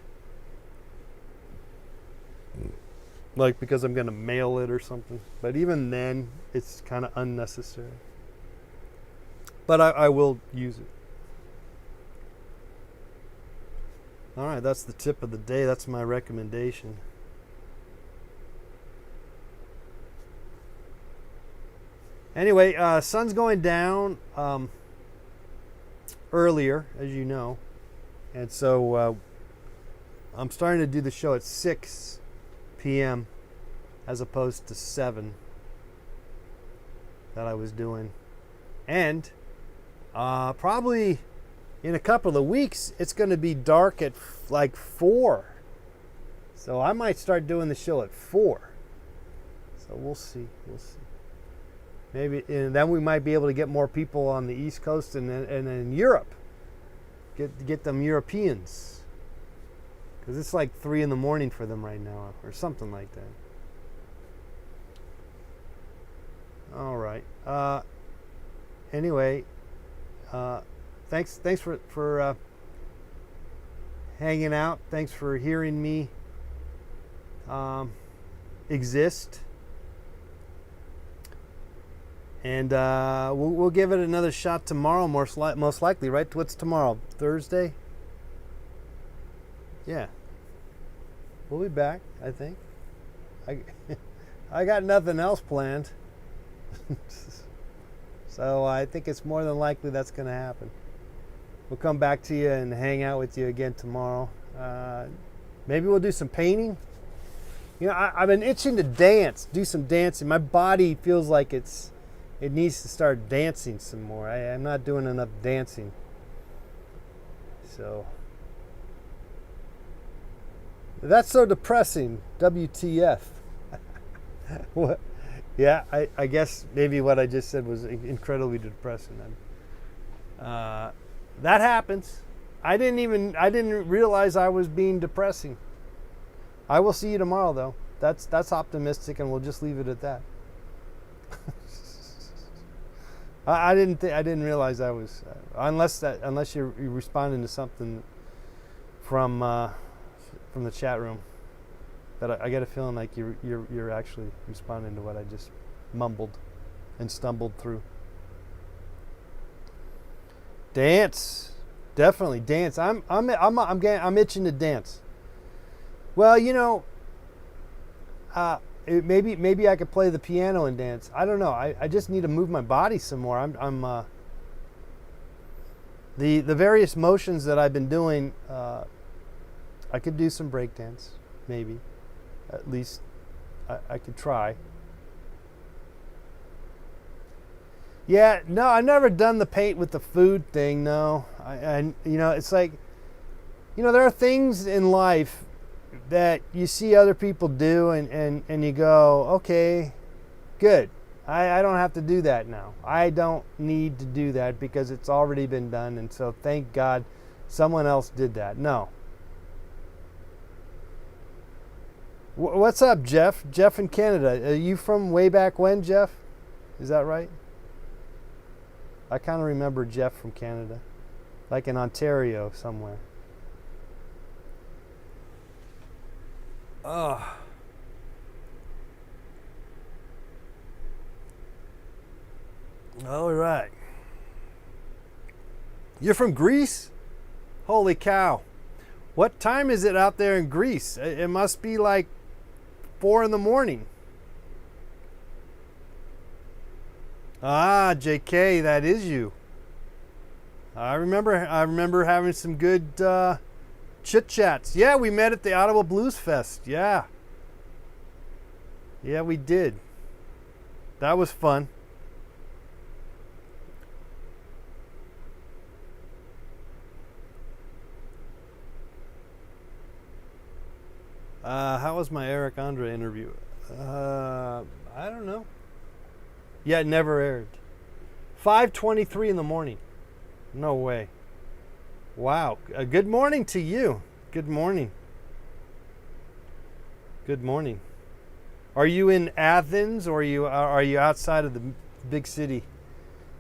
Like because I'm going to mail it or something. But even then, it's kind of unnecessary. But I will use it. All right, that's the tip of the day. That's my recommendation. Anyway, sun's going down earlier, as you know. And so I'm starting to do the show at 6 p.m. as opposed to 7 that I was doing. And probably in a couple of weeks, it's going to be dark at like 4. So I might start doing the show at 4. So we'll see. Maybe, and then we might be able to get more people on the East Coast and in Europe. Get them Europeans. Because it's like 3 in the morning for them right now, or something like that. All right. Anyway, thanks for hanging out. Thanks for hearing me exist. And we'll give it another shot tomorrow, most likely, right? What's tomorrow? Thursday? Yeah. We'll be back, I think. I got nothing else planned. So I think it's more than likely that's going to happen. We'll come back to you and hang out with you again tomorrow. Maybe we'll do some painting. I've been itching to dance, do some dancing. My body feels like it needs to start dancing some more. I'm not doing enough dancing. So that's so depressing. WTF. What? Yeah, I guess maybe what I just said was incredibly depressing then. That happens. I didn't realize I was being depressing. I will see you tomorrow though. That's optimistic, and we'll just leave it at that. I didn't realize I was unless you're responding to something from the chat room. But I get a feeling like you're actually responding to what I just mumbled and stumbled through. Dance, definitely dance. I'm itching to dance. Well, maybe I could play the piano and dance. I don't know. I just need to move my body some more. The various motions that I've been doing. I could do some break dance, maybe. At least I could try. Yeah, no, I've never done the paint with the food thing. No, it's like, there are things in life that you see other people do, and you go, okay, good. I don't have to do that now. I don't need to do that because it's already been done, and so thank God someone else did that. No. What's up, Jeff? Jeff in Canada. Are you from way back when, Jeff? Is that right? I kind of remember Jeff from Canada, like in Ontario somewhere. Oh. All right. You're from Greece? Holy cow. What time is it out there in Greece? It must be like 4 in the morning. Ah, JK, that is you. I remember having some good chit chats. Yeah, we met at the Ottawa Blues Fest. Yeah. Yeah, we did. That was fun. How was my Eric Andre interview? I don't know. Yeah, it never aired. 5:23 in the morning. No way. Wow. Good morning to you. Good morning. Good morning. Are you in Athens or are you outside of the big city?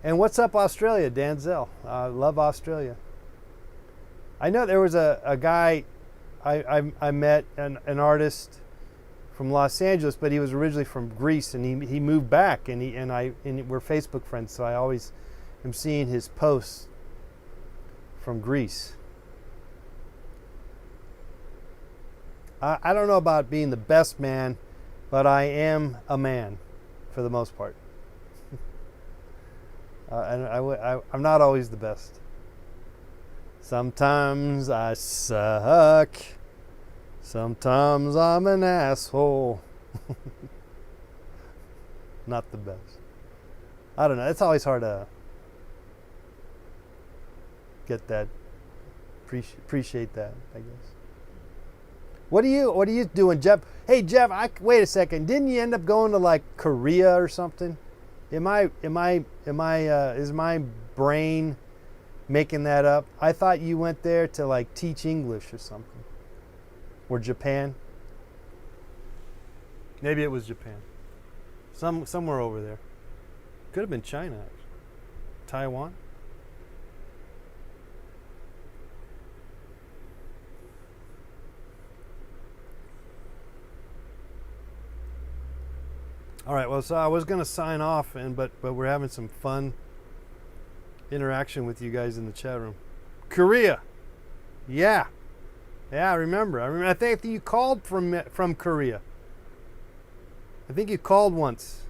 And what's up, Australia, Danzel? Love Australia. I know there was a guy I met, an artist from Los Angeles, but he was originally from Greece, and he moved back, and we're Facebook friends, so I always am seeing his posts from Greece. I don't know about being the best man, but I am a man for the most part. And I'm not always the best. Sometimes I suck. Sometimes I'm an asshole. Not the best. I don't know. It's always hard to get that. Appreciate that, I guess. What are you doing, Jeff? Hey, Jeff. Wait a second. Didn't you end up going to like Korea or something? Is my brain making that up? I thought you went there to like teach English or something. Or Japan. Maybe it was Japan. Somewhere over there. Could have been China, actually. Taiwan. All right. Well, so I was going to sign off, but we're having some fun interaction with you guys in the chat room. Korea. Yeah. Yeah, I remember. I think you called from Korea. I think you called once.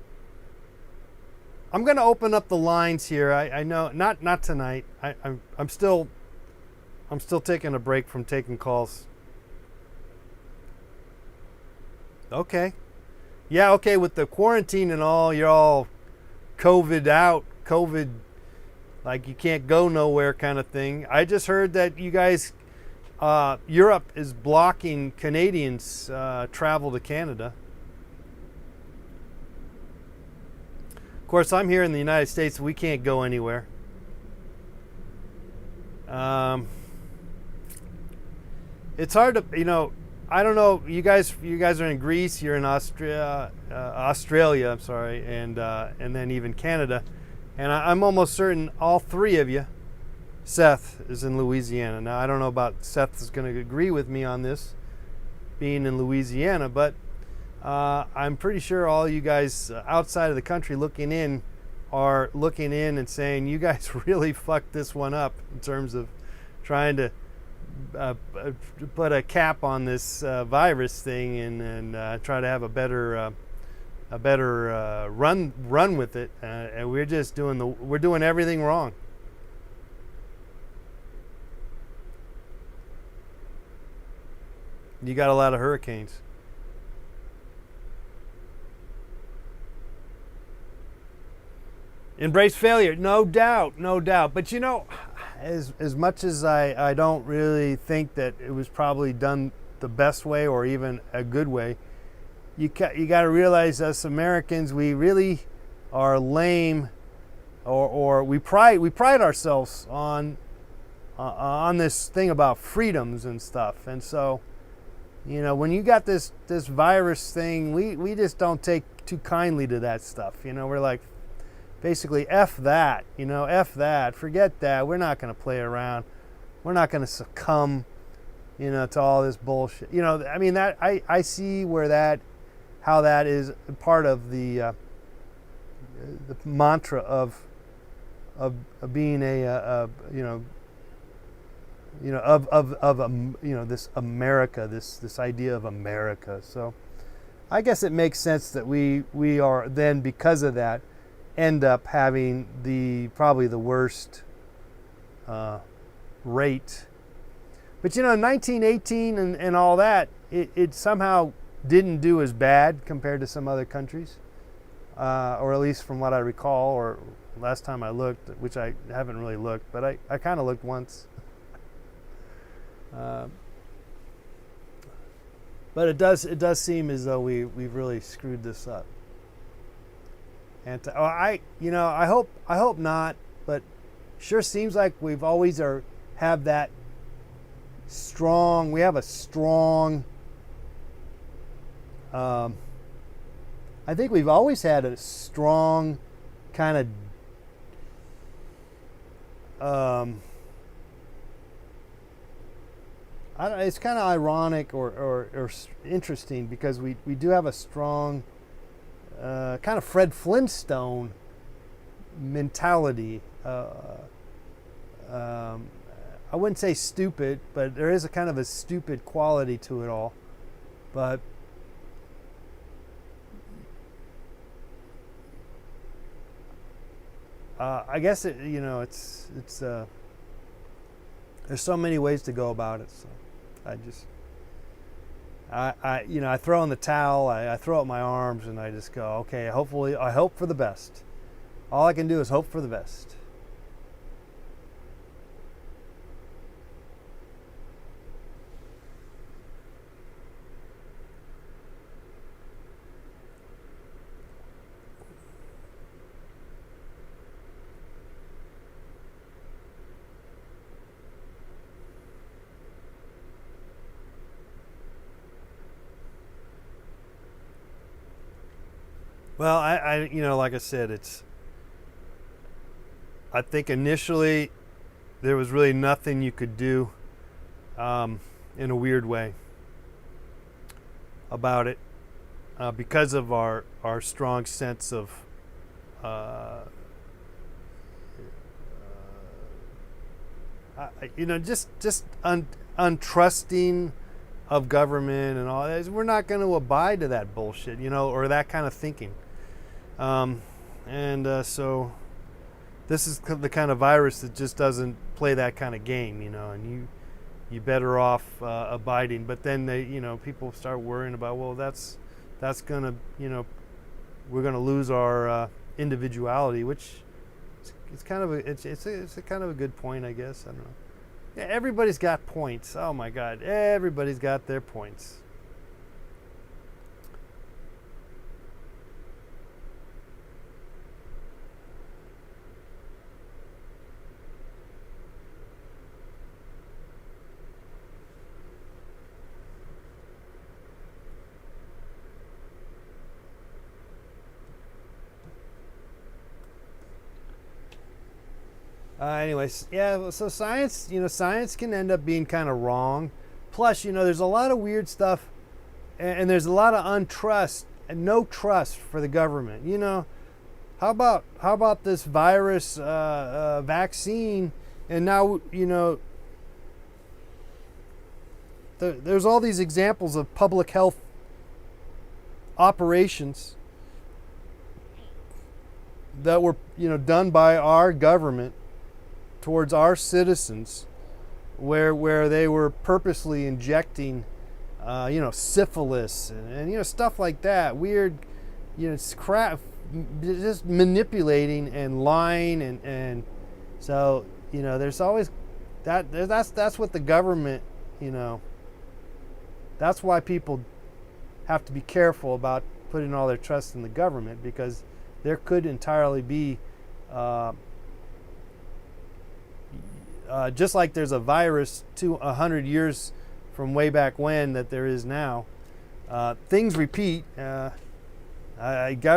I'm going to open up the lines here. I know not tonight. I'm still taking a break from taking calls. Okay. Yeah, okay, with the quarantine and all, you're all COVID out, COVID like you can't go nowhere kind of thing. I just heard that you guys Europe is blocking Canadians travel to Canada. Of course, I'm here in the United States. We can't go anywhere. It's hard to, I don't know. You guys are in Greece. You're in Australia. I'm sorry, and then even Canada. And I'm almost certain all three of you. Seth is in Louisiana. Now I don't know about Seth is going to agree with me on this, being in Louisiana, but I'm pretty sure all you guys outside of the country looking in are looking in and saying you guys really fucked this one up in terms of trying to put a cap on this virus thing and try to have a better run with it, and we're just doing everything wrong. You got a lot of hurricanes. Embrace failure, no doubt. But as much as I don't really think that it was probably done the best way or even a good way, you got to realize us Americans, we really are lame, or we pride ourselves on this thing about freedoms and stuff. And so, when you got this virus thing, we just don't take too kindly to that stuff. We're like, basically F that, F that, forget that. We're not going to play around. We're not going to succumb, to all this bullshit. I mean, that I see how that is part of the mantra of being this America, this idea of America. So I guess it makes sense that we are then, because of that, end up having probably the worst rate. But 1918 and all that, it somehow didn't do as bad compared to some other countries, or at least from what I recall, or last time I looked, which I haven't really looked, but I kind of looked once. But it does seem as though we've really screwed this up. And I hope not, but sure seems like we've always have that strong. We have a strong. I think we've always had a strong kind of. It's kind of ironic or interesting, because we do have a strong kind of Fred Flintstone mentality. I wouldn't say stupid, but there is a kind of a stupid quality to it all. But I guess it's there's so many ways to go about it. So I throw in the towel, I throw up my arms, and I just go, okay, hopefully, I hope for the best. All I can do is hope for the best. Well, I like I said, I think initially there was really nothing you could do in a weird way about it, because of our strong sense of just untrusting of government and all that. We're not going to abide to that bullshit, or that kind of thinking. So this is the kind of virus that just doesn't play that kind of game, and you better off abiding. But then people start worrying about, well, that's gonna, we're gonna lose our individuality, which it's kind of a kind of a good point, I guess. I don't know. Yeah, everybody's got points. Oh my God, everybody's got their points. Anyways, yeah, so science can end up being kind of wrong. Plus, there's a lot of weird stuff, and there's a lot of untrust and no trust for the government. How about this virus vaccine? And now, there's all these examples of public health operations that were, done by our government towards our citizens, where they were purposely injecting, syphilis and stuff like that, weird, crap, just manipulating and lying, and so there's always that's what the government, that's why people have to be careful about putting all their trust in the government, because there could entirely be. Just like there's a virus 100 years from way back when that there is now, things repeat. God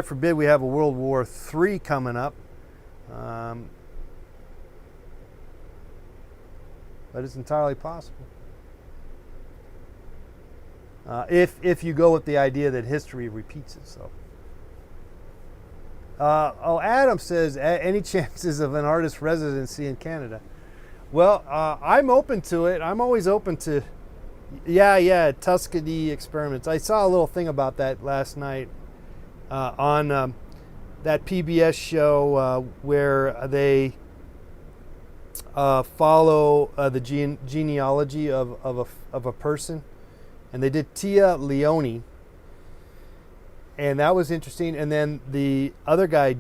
forbid we have a World War III coming up, Um, but it's entirely possible. If you go with the idea that history repeats itself. Adam says, any chances of an artist residency in Canada? Well, I'm open to it. I'm always open to, Tuscany experiments. I saw a little thing about that last night on that PBS show where they follow the genealogy of a person. And they did Tia Leone, and that was interesting. And then the other guy,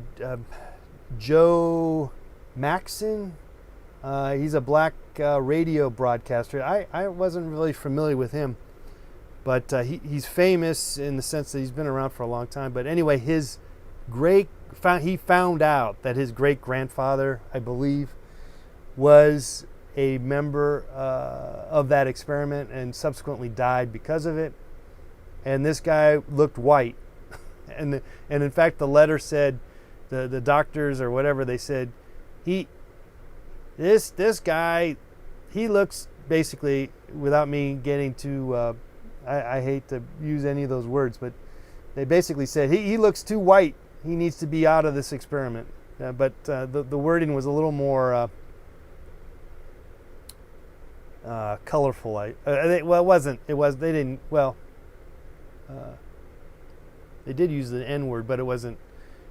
Joe Maxson, he's a black radio broadcaster. I wasn't really familiar with him, but he's famous in the sense that he's been around for a long time. But anyway, he found out that his great-grandfather, I believe, was a member of that experiment and subsequently died because of it. And this guy looked white. and in fact, the letter said, the doctors or whatever, they said, this guy, he looks basically, without me getting too, I hate to use any of those words, but they basically said, he looks too white. He needs to be out of this experiment. But the wording was a little more colorful. It wasn't. It was. They didn't. Well, they did use the N word, but it wasn't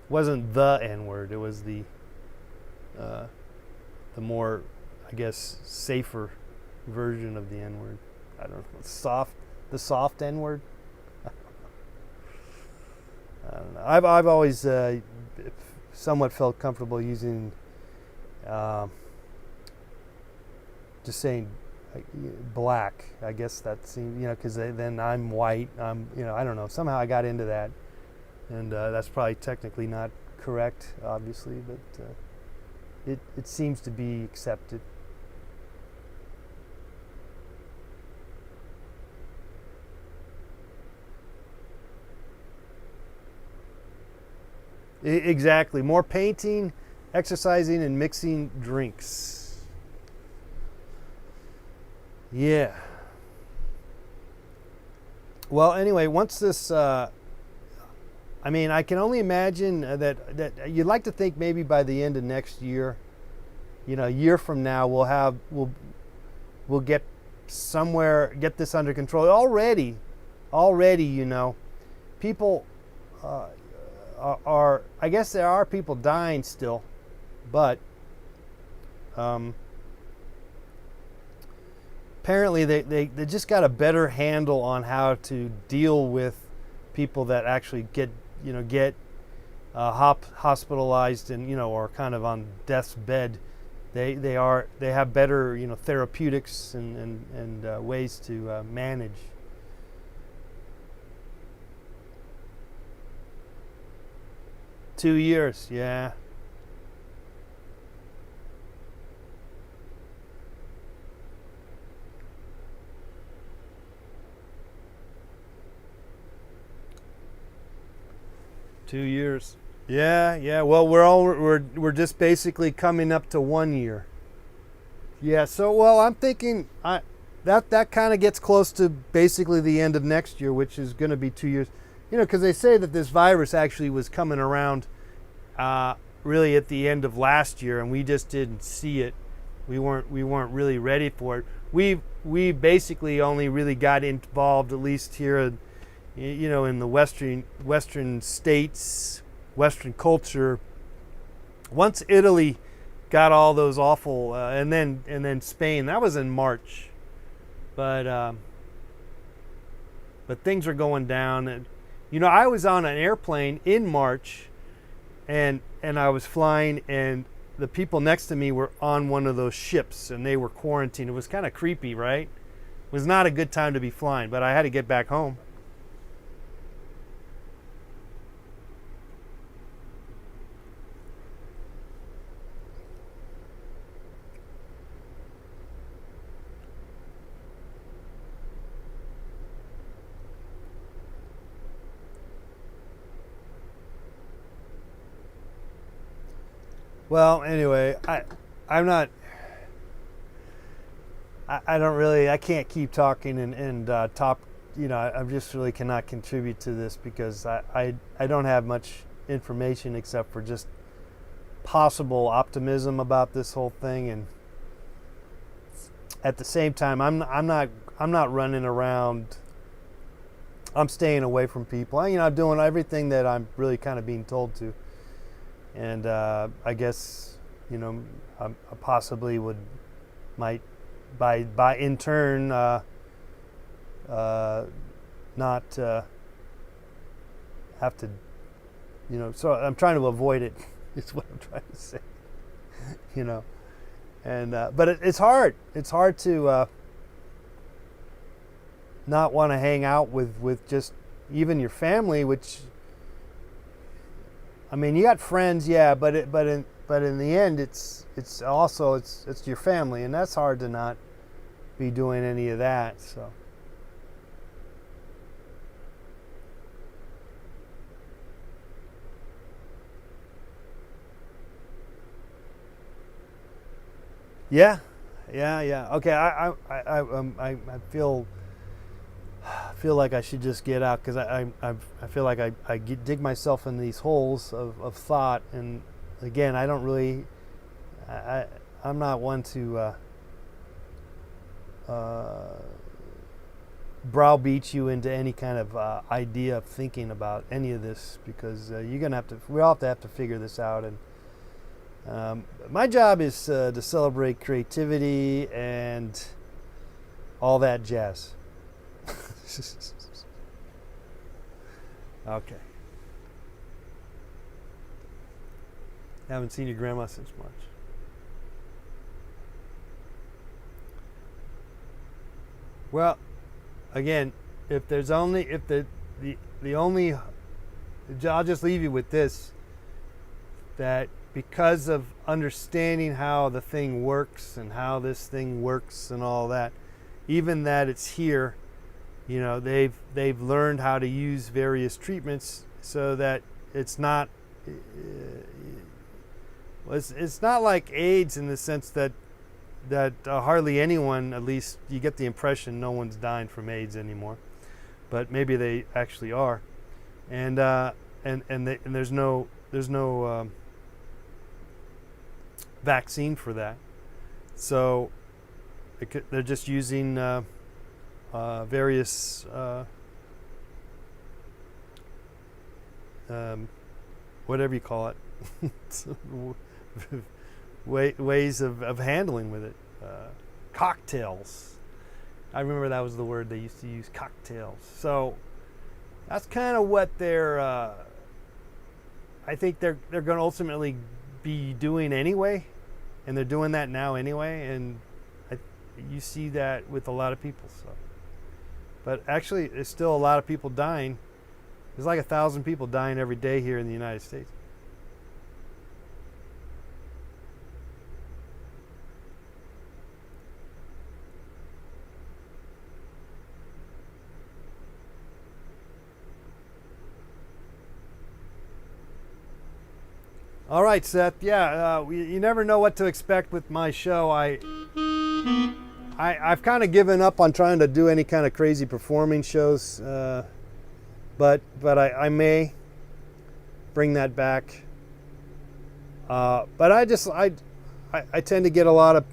the N word. It was the more, I guess, safer version of the N word. I don't know. The soft N word. I don't know. I've always somewhat felt comfortable using just saying black. I guess that seems, because then I'm white. I don't know. Somehow I got into that, and that's probably technically not correct, obviously, but it seems to be accepted. Exactly. More painting, exercising, and mixing drinks. Yeah. Well, anyway, once this, I can only imagine that you'd like to think maybe by the end of next year, a year from now, we'll get this under control. Already, people are, I guess there are people dying still, but apparently they just got a better handle on how to deal with people that actually get hospitalized and or kind of on death's bed. They have better therapeutics and ways to manage. $2 years, yeah. $2 years. Yeah. Well, we're just basically coming up to 1 year. Yeah. So, well, I'm thinking that kind of gets close to basically the end of next year, which is going to be 2 years. Because they say that this virus actually was coming around really at the end of last year, and we just didn't see it. We weren't really ready for it. We basically only really got involved, at least here, in the Western states, Western culture. Once Italy got all those awful, and then Spain. That was in March, but things are going down. I was on an airplane in March, and I was flying, and the people next to me were on one of those ships, and they were quarantined. It was kind of creepy, right? It was not a good time to be flying, but I had to get back home. Well, anyway, I'm not. I don't really. I can't keep talking and top. I just really cannot contribute to this because I don't have much information except for just possible optimism about this whole thing, and at the same time, I'm not running around. I'm staying away from people. I'm doing everything that I'm really kind of being told to, and I guess I possibly might by in turn not have to. So I'm trying to avoid it. Is what I'm trying to say. And but it's hard. It's hard to not want to hang out with just even your family, which you got friends, yeah, but in the end, it's also it's your family, and that's hard to not be doing any of that. So. Yeah. Okay, I feel like I should just get out because I feel like I dig myself in these holes of thought, and again, I don't really. I'm not one to browbeat you into any kind of idea of thinking about any of this because you're gonna have to. We all have to figure this out, and my job is to celebrate creativity and all that jazz. Okay. Haven't seen your grandma since March. Well, again, if the only, I'll just leave you with this, that because of understanding how the thing works and how this thing works and all that, even that it's here, they've learned how to use various treatments so that it's not like AIDS in the sense that hardly anyone, at least you get the impression, no one's dying from AIDS anymore, but maybe they actually are, and there's no vaccine for that, so they're just using various whatever you call it ways of handling with it. Cocktails. I remember that was the word they used to use, cocktails. So that's kind of what I think they're going to ultimately be doing anyway, and they're doing that now anyway, and you see that with a lot of people. So, but actually, there's still a lot of people dying. There's like 1,000 people dying every day here in the United States. All right, Seth. Yeah, you never know what to expect with my show. I've kind of given up on trying to do any kind of crazy performing shows, but I may bring that back. But I tend to get a lot of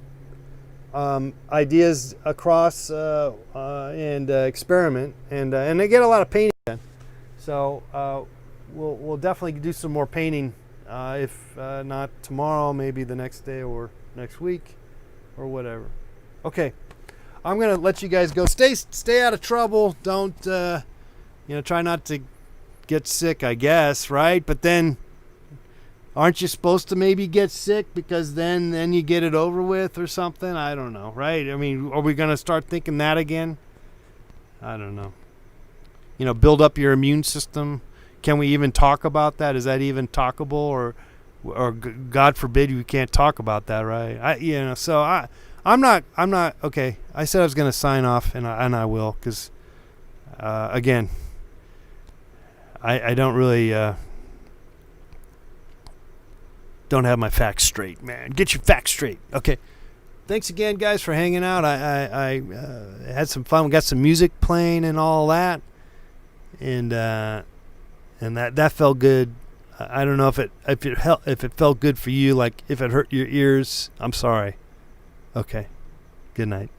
ideas across and experiment, and I get a lot of painting done. So we'll definitely do some more painting. If not tomorrow, maybe the next day or next week or whatever. Okay, I'm gonna let you guys go. Stay out of trouble. Don't try not to get sick, I guess, right? But then aren't you supposed to maybe get sick because then you get it over with or something? I don't know, right? I mean, are we gonna start thinking that again? I don't know. Build up your immune system. Can we even talk about that? Is that even talkable, or God forbid we can't talk about that, right? I'm not okay. I said I was going to sign off, and I will, because again, I don't really don't have my facts straight, man. Get your facts straight. Okay. Thanks again, guys, for hanging out. I had some fun. We got some music playing and all that, and that felt good. I don't know if it felt good for you, like if it hurt your ears. I'm sorry. Okay. Good night.